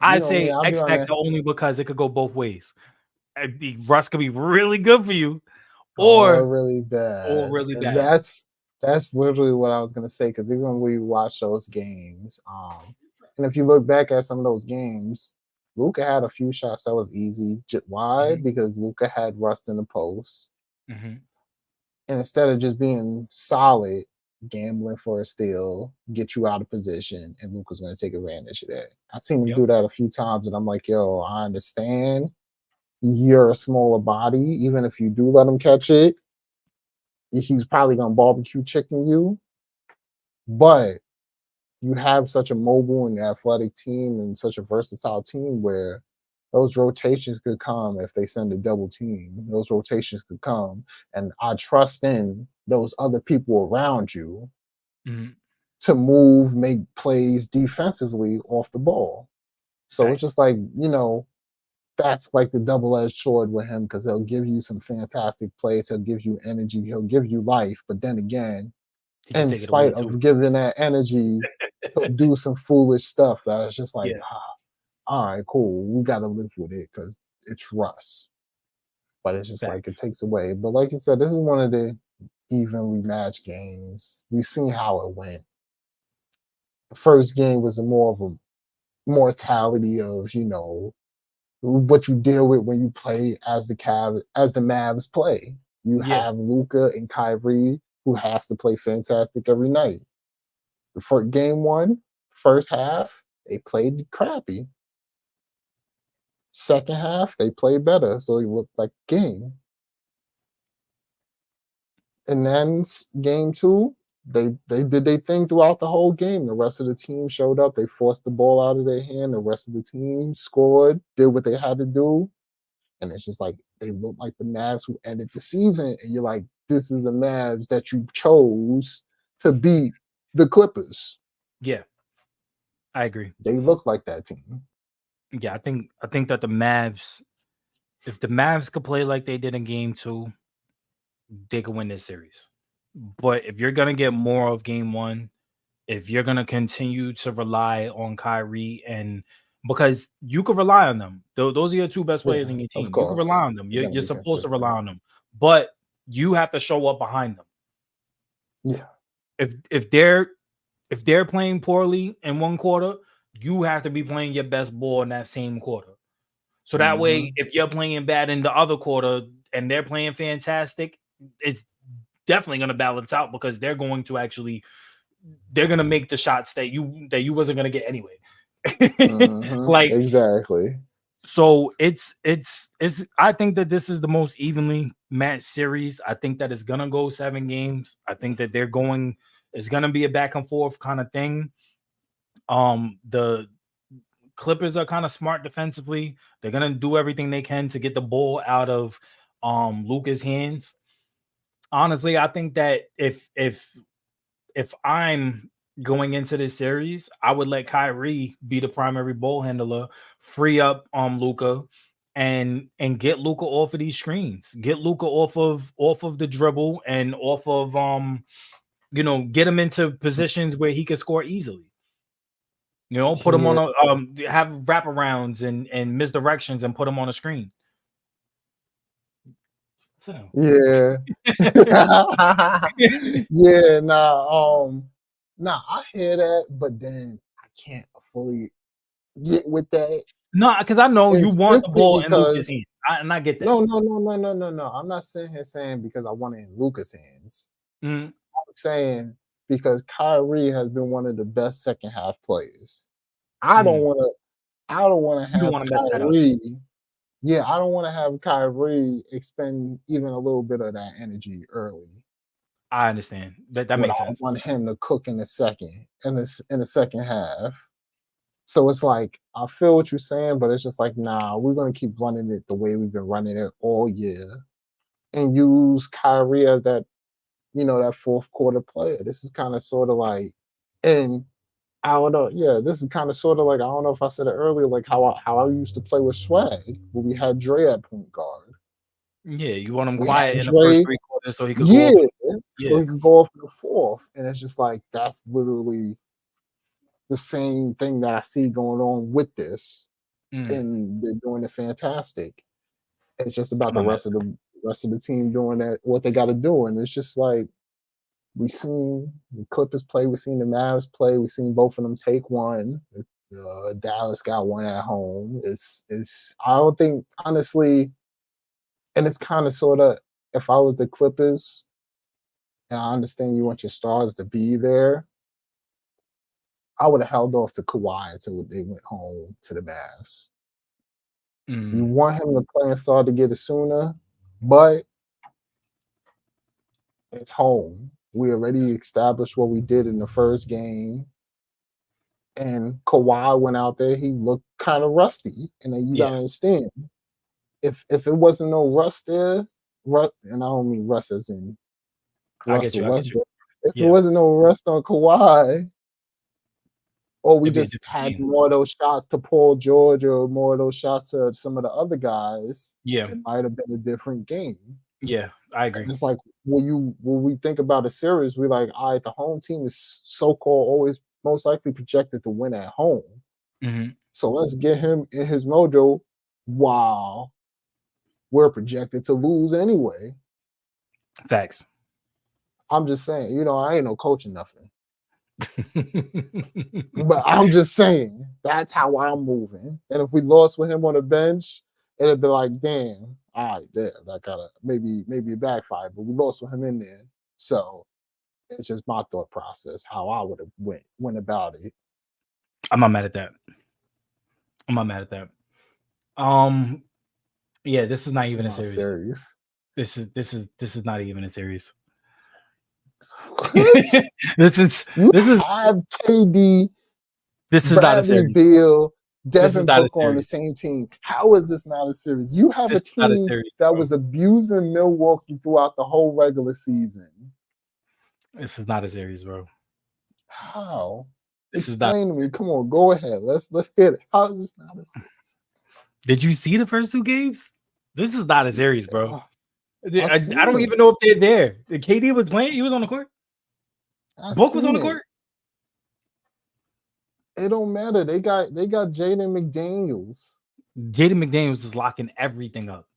I say X factor only because it could go both ways. Russ could be really good for you, or really bad, or really bad. That's literally what I was gonna say. Because even when we watch those games, and if you look back at some of those games, Luka had a few shots that was easy. Why? Because Luka had Russ in the post. And instead of just being solid, gambling for a steal, get you out of position, and Luka's going to take advantage of that. I've seen him Yep. do that a few times, and I'm like, yo, I understand you're a smaller body. Even if you do let him catch it, he's probably going to barbecue chicken you. But you have such a mobile and athletic team and such a versatile team where those rotations could come if they send a double team. Those rotations could come. And I trust in those other people around you to move, make plays defensively off the ball. So it's just like, that's like the double-edged sword with him because he'll give you some fantastic plays. He'll give you energy. He'll give you life. But then again, in spite of giving that energy, he'll do some foolish stuff that is just like, all right, cool. We got to live with it because it's Russ. But it's just like it takes away. But like you said, this is one of the evenly matched games. We've seen how it went. The first game was more of a mortality of, what you deal with when you play as the Mavs play. You have Luka and Kyrie who has to play fantastic every night. For game one, first half, they played crappy. Second half, they played better, so it looked like a game. And then game two, they did their thing throughout the whole game. The rest of the team showed up. They forced the ball out of their hand. The rest of the team scored, did what they had to do. And it's just like they look like the Mavs who ended the season. And you're like, this is the Mavs that you chose to beat the Clippers. Yeah, I agree. They look like that team. Yeah, I think that the Mavs, if the Mavs could play like they did in game two, they could win this series. But if you're gonna get more of game one, if you're gonna continue to rely on Kyrie, and because you could rely on them, those are your two best players in your team. You can rely on them. You're supposed to rely on them, but you have to show up behind them. Yeah. If they're playing poorly in one quarter, you have to be playing your best ball in that same quarter. So that way, if you're playing bad in the other quarter and they're playing fantastic, it's definitely going to balance out because they're going to make the shots that you wasn't going to get anyway. Like exactly. So it's I think that this is the most evenly matched series. I think that it's going to go 7 games. I think that it's going to be a back and forth kind of thing. The Clippers are kind of smart defensively. They're gonna do everything they can to get the ball out of Luka's hands. Honestly, I think that if I'm going into this series, I would let Kyrie be the primary ball handler, free up Luka, and get Luka off of these screens. Get Luka off of the dribble and off of get him into positions where he can score easily. Put them on a have wraparounds and misdirections and put them on a screen. Yeah. Yeah, I hear that, but then I can't fully get with that. No, because I know you want the ball in Luka's hands. I get that. No. I'm not sitting here saying because I want it in Luka's hands. I'm saying because Kyrie has been one of the best second half players. I don't want to have Kyrie. Yeah, I don't want to have Kyrie expend even a little bit of that energy early. I understand that makes sense. I want him to cook in the second half. So it's like I feel what you're saying, but it's just like, nah, we're gonna keep running it the way we've been running it all year, and use Kyrie as that, that fourth quarter player. This is kind of sort of like, and I don't know. Yeah, this is kind of sort of like I don't know if I said it earlier, like how I used to play with Swag when we had Dre at point guard. Yeah, you want him quiet in the first 3 quarters so he could go so he could go off in the fourth, and it's just like that's literally the same thing that I see going on with this, and they're doing it fantastic. It's just about the rest of the team doing that what they got to do, and it's just like. We've seen the Clippers play. We've seen the Mavs play. We've seen both of them take one. Dallas got one at home. I don't think, honestly, and it's kind of sort of, if I was the Clippers, and I understand you want your stars to be there, I would have held off to Kawhi until they went home to the Mavs. You want him to play and start to get it sooner, but it's home. We already established what we did in the first game. And Kawhi went out there, he looked kind of rusty. And then you gotta understand, if it wasn't no rust there, and I don't mean rust as in Russell Westbrook. If it wasn't no rust on Kawhi, or we just had more of those shots to Paul George or more of those shots to some of the other guys, it might have been a different game. Yeah, I agree. And it's like when we think about a series, we're like, all right, the home team is so-called always most likely projected to win at home. So let's get him in his mojo while we're projected to lose anyway. Facts. I'm just saying, I ain't no coach or nothing. But I'm just saying, that's how I'm moving. And if we lost with him on the bench, it'd be like, damn, all right, there, that gotta maybe backfire, but we lost with him in there. So it's just my thought process, how I would have went about it. I'm not mad at that. Yeah, this is not even a series. This is not even a series. This is KD. This is not a series. Beal, Devin Booker on the same team. How is this not a series? You have a team that was abusing Milwaukee throughout the whole regular season. This is not a series, bro. How? Explain to me. Come on, go ahead. Let's hit it. How is this not a series? Did you see the first two games? This is not a series, bro. I don't even know if they're there. KD was playing. He was on the court. Book was on the court. It don't matter. They got Jaden McDaniels. Jaden McDaniels is locking everything up.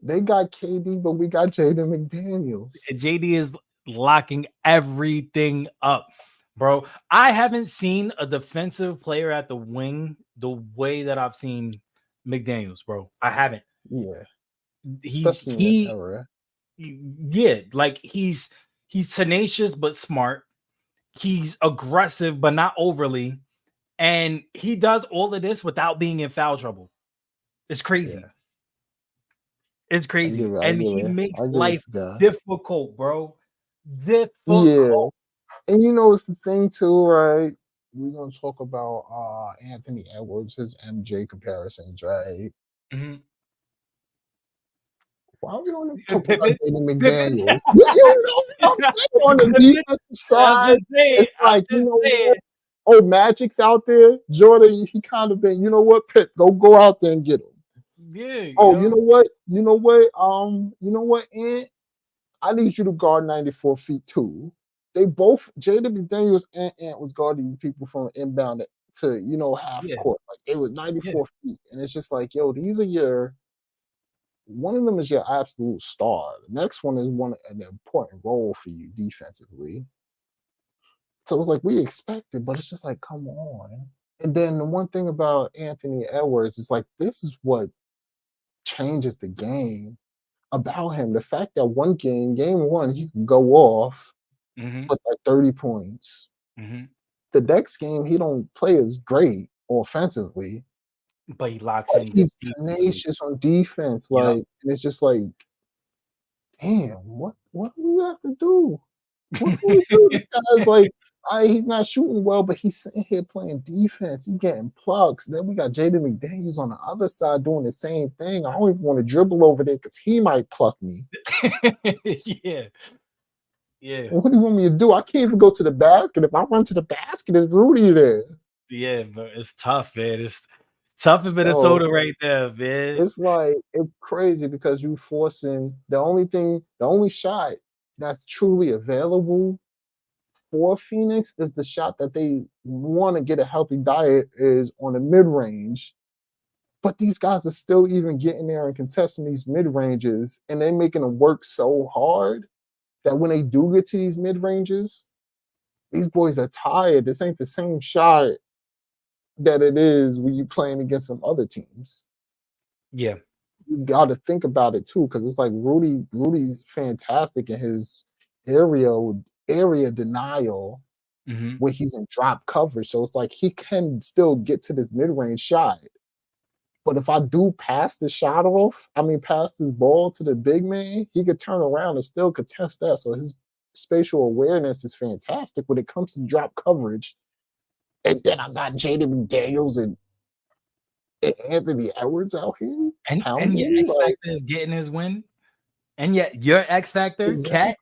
They got KD, but we got Jaden McDaniels. JD is locking everything up, bro. I haven't seen a defensive player at the wing the way that I've seen McDaniels, bro. I haven't. Yeah. He's tenacious but smart. He's aggressive but not overly, and he does all of this without being in foul trouble. It's crazy. Yeah. It's crazy, and he makes life difficult, bro. Difficult. Yeah, and it's the thing too, right? We're gonna talk about Anthony Edwards, his MJ comparisons, right? Why we don't talk about Jaden McDaniels? On the defensive side, it's like, what? Magic's out there. Jordan, he kind of been, Pip, go out there and get him. Yeah. You know what, Ant? I need you to guard 94 feet too. They both, Jaden McDaniels and Ant was guarding people from inbound to, half court. Like they was 94 feet. And it's just like, these are one of them is your absolute star. The next one is an important role for you defensively. So it's like we expected, but it's just like, come on. And then the one thing about Anthony Edwards is like, this is what changes the game about him. The fact that game one, he can go off for like 30 points. The next game, he don't play as great offensively. But he locks in. He's tenacious on defense. Like, and it's just like, damn, what do we have to do? What do we do? This guy's like, he's not shooting well, but he's sitting here playing defense. He's getting plucks. Then we got Jaden McDaniels on the other side doing the same thing. I don't even want to dribble over there because he might pluck me. Yeah. What do you want me to do? I can't even go to the basket. If I run to the basket, it's Rudy there. Yeah, but it's tough, man. It's tough as Minnesota right now, man. It's like, it's crazy because you forcing the only shot that's truly available for Phoenix is the shot that they want to get a healthy diet is on the mid-range. But these guys are still even getting there and contesting these mid-ranges, and they're making them work so hard that when they do get to these mid-ranges, these boys are tired. This ain't the same shot that it is when you're playing against some other teams. Yeah. You got to think about it too, because it's like Rudy's fantastic in his area denial when he's in drop coverage. So it's like he can still get to this mid-range shot. But if I do pass the shot off, pass this ball to the big man, he could turn around and still contest that. So his spatial awareness is fantastic when it comes to drop coverage. And then I got Jaden McDaniels and Anthony Edwards out here. And your X Factor is getting his win. And yet your X Factor, Cat,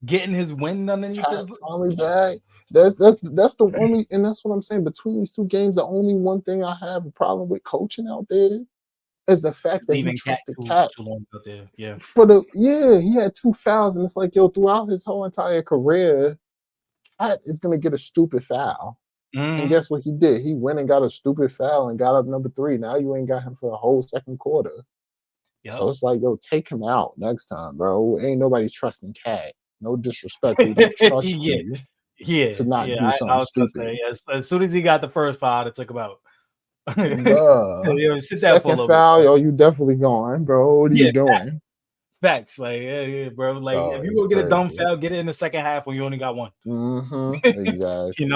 getting his win underneath his finally back. That's the only, and that's what I'm saying. Between these two games, the only one thing I have a problem with coaching out there is the fact that he trusted Cat too long out there. Yeah. He had 2 fouls, and it's like, throughout his whole entire career, Cat is gonna get a stupid foul. And guess what he did? He went and got a stupid foul and got up number 3. Now you ain't got him for a whole second quarter. Yep. So it's like, take him out next time, bro. Ain't nobody trusting Cat. No disrespect. We don't trust you. To not do something stupid. As soon as he got the first foul, it took him out. Sit second foul, you definitely gone, bro. What are you doing? Facts, bro. Like, if you go get a dumb foul, get it in the second half when you only got one. Exactly.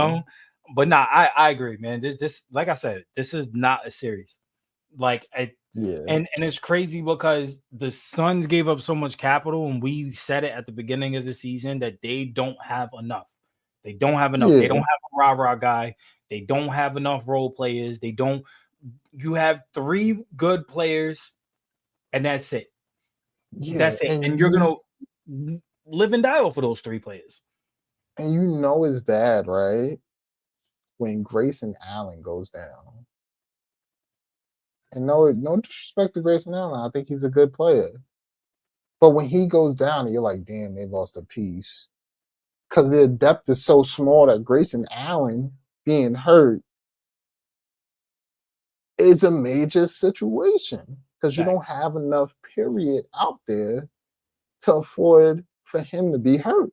But nah, I agree, man. This, like I said, this is not a series. And it's crazy because the Suns gave up so much capital, and we said it at the beginning of the season that they don't have enough. They don't have enough. They don't have a rah-rah guy. They don't have enough role players. You have 3 good players, and that's it. That's it. And you're going to live and die off of those 3 players. And it's bad, right? When Grayson Allen goes down. And no disrespect to Grayson Allen. I think he's a good player. But when he goes down, you're like, damn, they lost a piece. Because their depth is so small that Grayson Allen being hurt is a major situation. Because you don't have enough period out there to afford for him to be hurt.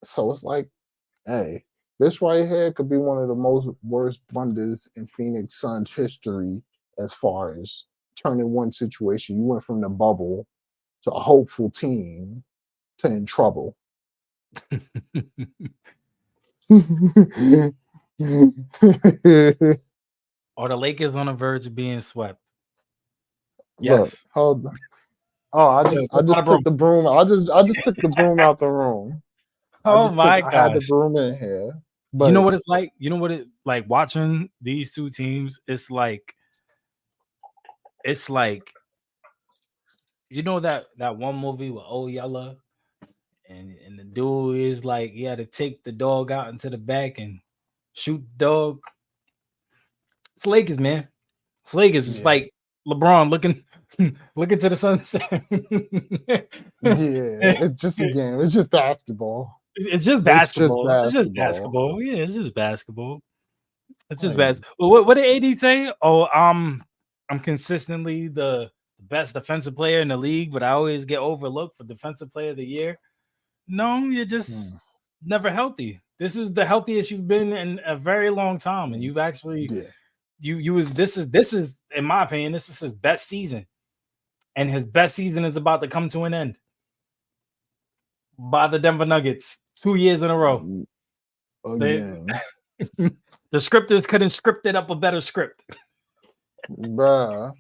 So it's like, hey, this right here could be one of the worst blunders in Phoenix Suns history as far as turning one situation. You went from the bubble to a hopeful team to in trouble. Are the Lakers on the verge of being swept? Yes. Look, hold on. Oh, I just took the broom. I just took the broom out the room. Oh my gosh. I had the broom in here. But you know what it's like? You know what it like watching these two teams? It's like that one movie with Old Yeller, and the dude is like, he had to take the dog out into the back and shoot the dog. It's Lakers, man. It's Lakers. It's like LeBron looking to the sunset. It's just a game. It's just basketball. It's just basketball. It's just basketball. Yeah, it's just basketball. It's just basketball. What did AD say? Oh, I'm consistently the best defensive player in the league, but I always get overlooked for defensive player of the year. No, you're just never healthy. This is the healthiest you've been in a very long time, and you've actually this is in my opinion, this is his best season, and his best season is about to come to an end by the Denver Nuggets 2 years in a row. Again. The scripters couldn't script it up a better script. Bruh,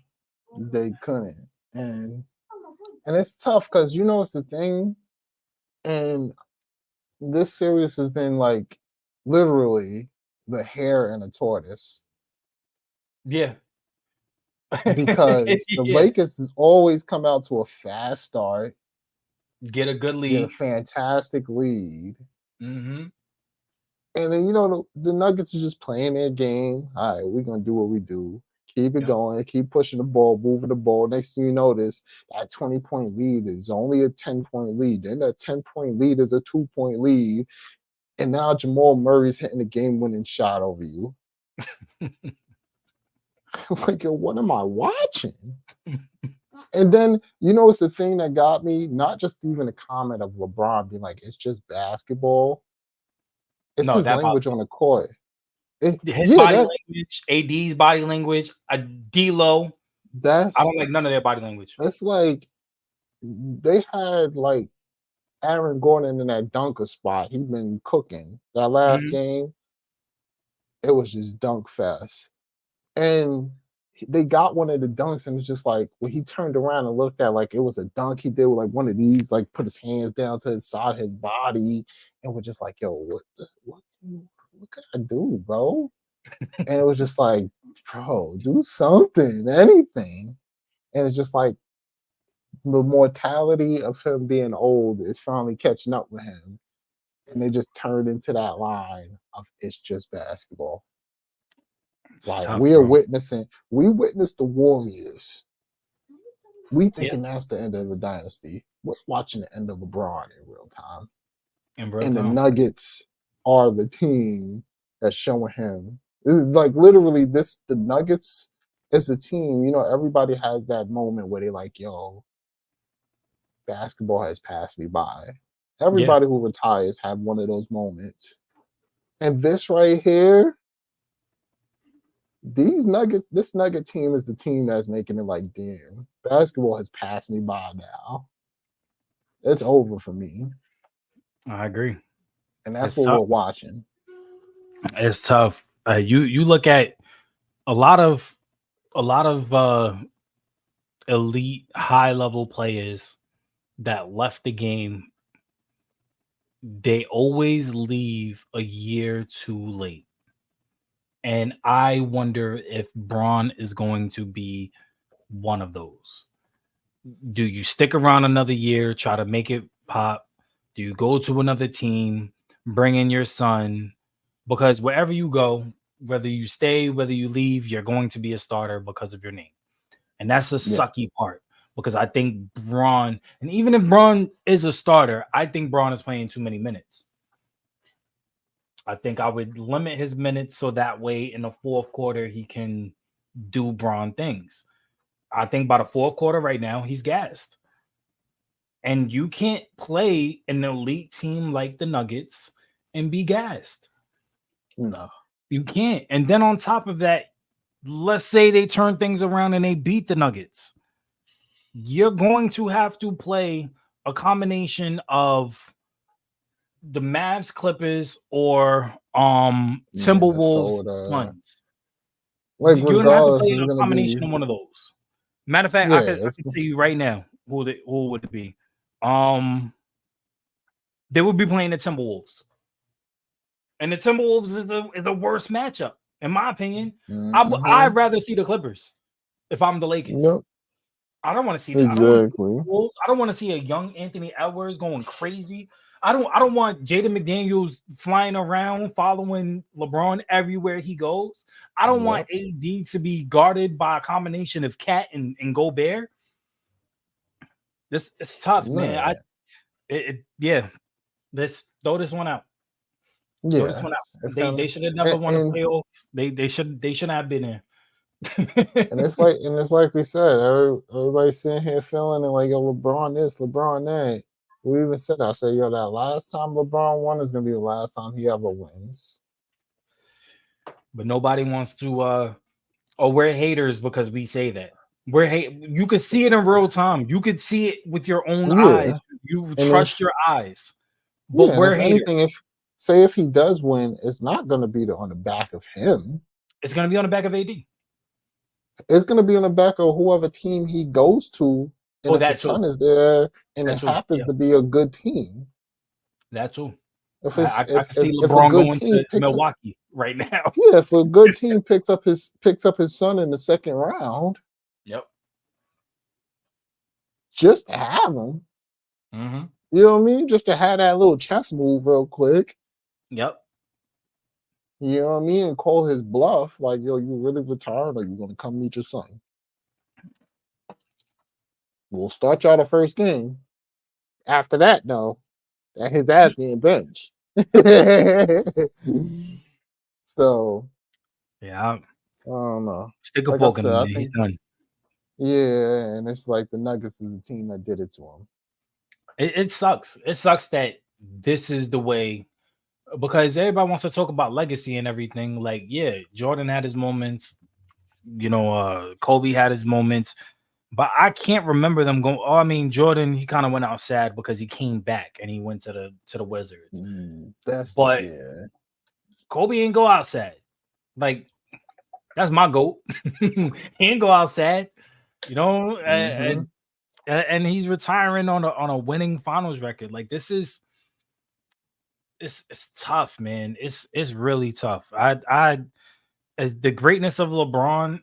they couldn't. And it's tough because it's the thing. And this series has been like literally the hare and a tortoise. Yeah. Because the Lakers always come out to a fast start. Get a good lead. Get a fantastic lead. Mm-hmm. And then, the Nuggets are just playing their game. All right, we're going to do what we do. Keep it going. Keep pushing the ball, moving the ball. Next thing you notice, that 20-point lead is only a 10-point lead. Then that 10-point lead is a 2-point lead. And now Jamal Murray's hitting the game-winning shot over you. Like, what am I watching? And then, it's the thing that got me, not just even a comment of LeBron being like, it's just basketball. It's his language on the court. His body language, AD's body language, D'Lo. I don't like none of their body language. It's like, they had like Aaron Gordon in that dunker spot. He'd been cooking. That last game, it was just dunk fest. And they got one of the dunks, and it's just like when he turned around and looked at like it was a dunk he did with like one of these, like put his hands down to his side of his body, and we're just like, yo, what could I do, bro? And it was just like, bro, do something, anything. And it's just like the mortality of him being old is finally catching up with him. And they just turned into that line of it's just basketball. It's like tough, we bro. witnessed the Warriors. We thinking that's the end of the dynasty. We're watching the end of LeBron in real time. And the Nuggets are the team that's showing him. Like literally, the Nuggets is a team. You know, everybody has that moment where they like, yo, basketball has passed me by. Everybody who retires have one of those moments. And this right here, this Nugget team is the team that's making it like, damn, basketball has passed me by now. It's over for me. I agree. And that's what we're watching. It's tough. You look at a lot of elite high level players that left the game. They always leave a year too late. And I wonder if Braun is going to be one of those. Do you stick around another year, try to make it pop? Do you go to another team, bring in your son? Because wherever you go, whether you stay, whether you leave, you're going to be a starter because of your name. And that's the sucky part. Because I think Braun, and even if Braun is a starter, I think Braun is playing too many minutes. I think I would limit his minutes so that way in the fourth quarter he can do Braun things. I think by the fourth quarter right now, he's gassed. And you can't play an elite team like the Nuggets and be gassed. No. You can't. And then on top of that, let's say they turn things around and they beat the Nuggets. You're going to have to play a combination of the Mavs, Clippers, or Timberwolves, Suns. Like you're gonna have to regardless, play it's a gonna combination be. of one of those. Matter of fact, I can tell you right now who would it be. They would be playing the Timberwolves, and the Timberwolves is the worst matchup in my opinion. I'd rather see the Clippers if I'm the Lakers. Nope. I don't want to see that. Exactly. I don't want to see a young Anthony Edwards going crazy. I don't want Jaden McDaniels flying around following LeBron everywhere he goes. I don't want AD to be guarded by a combination of Cat and Gobert. It's tough, man. Let's throw this one out. Yeah, throw this one out. They should have never won a playoff. They shouldn't have been there. and it's like we said, everybody's sitting here feeling like, yo, LeBron this, LeBron that. We even said, I said, yo, that last time LeBron won is gonna be the last time he ever wins. But nobody wants to we're haters because we say that. You could see it in real time. You could see it with your own eyes. You trust your eyes. But we're haters. Anything, if he does win, it's not gonna be on the back of him. It's gonna be on the back of AD. It's gonna be on the back of whoever team he goes to. And if the Sun is there and it happens to be a good team. That too. If I can see LeBron going to Milwaukee right now. Yeah, if a good team picks up his son in the second round. Yep. Just to have him. Mm-hmm. You know what I mean? Just to have that little chess move real quick. Yep. You know what I mean? And call his bluff. Like, yo, you really retired or you going to come meet your son? We'll start y'all the first game. After that, though, his ass getting benched. So, yeah, I don't know. Stick a poke in him. He's done. Yeah, and it's like the Nuggets is the team that did it to him. It sucks. It sucks that this is the way, because everybody wants to talk about legacy and everything. Like, yeah, Jordan had his moments. You know, Kobe had his moments. But I can't remember them going. Oh, I mean, Jordan, he kind of went out sad because he came back and he went to the Wizards. But Kobe ain't go out sad. Like, that's my GOAT. He ain't go out sad, you know. And he's retiring on a winning finals record. Like, this is it's tough, man. It's really tough. I as the greatness of LeBron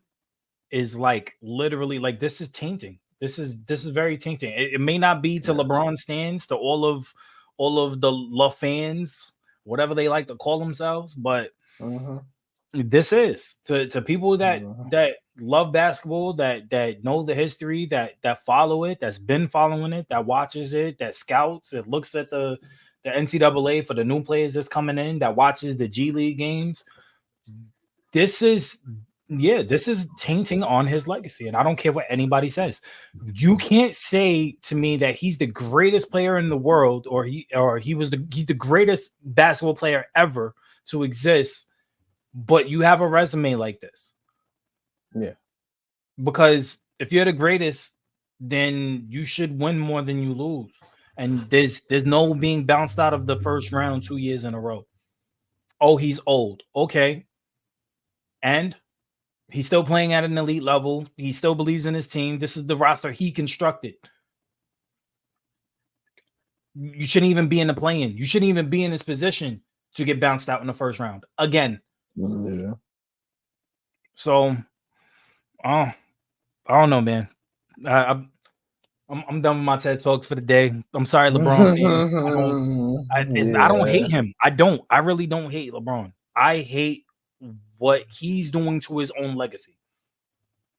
is like literally like this is tainting. This is very tainting. It may not be to LeBron stands, to all of the La fans, whatever they like to call themselves, but this is to people that love basketball, that know the history, that follow it, that's been following it, that watches it, that scouts, that looks at the NCAA for the new players that's coming in, that watches the G League games. This is tainting on his legacy, and I don't care what anybody says. You can't say to me that he's the greatest player in the world, or he's the greatest basketball player ever to exist, but you have a resume like this. Yeah. Because if you're the greatest, then you should win more than you lose. And there's no being bounced out of the first round 2 years in a row. Oh, he's old. Okay. And he's still playing at an elite level. He still believes in his team. This is the roster he constructed. You shouldn't even be in the play-in. You shouldn't even be in this position to get bounced out in the first round again. Yeah. So, I don't know, man. I'm done with my TED Talks for the day. I'm sorry, LeBron. I don't hate him. I really don't hate LeBron. I hate what he's doing to his own legacy.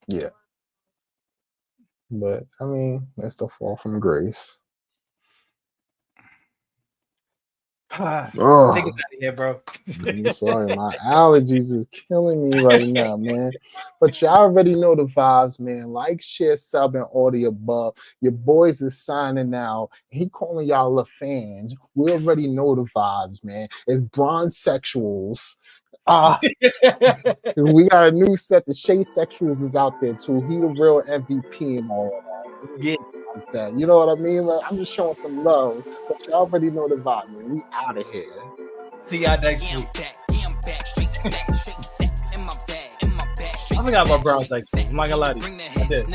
Yeah. But I mean, that's the fall from grace. Take us out of here, bro. I'm sorry, my allergies is killing me right now, man. But y'all already know the vibes, man. Like, share, sub, and all the above. Your boys is signing out. He calling y'all the fans. We already know the vibes, man. It's bronze sexuals. We got a new set. The Shea Sexuals is out there too. He the real MVP and all of that. Yeah. Like that. You know what I mean? Like, I'm just showing some love, but you already know the vibe, man. We out of here. See y'all next week. I forgot about Brown Sex. I'm not gonna lie to you. I did.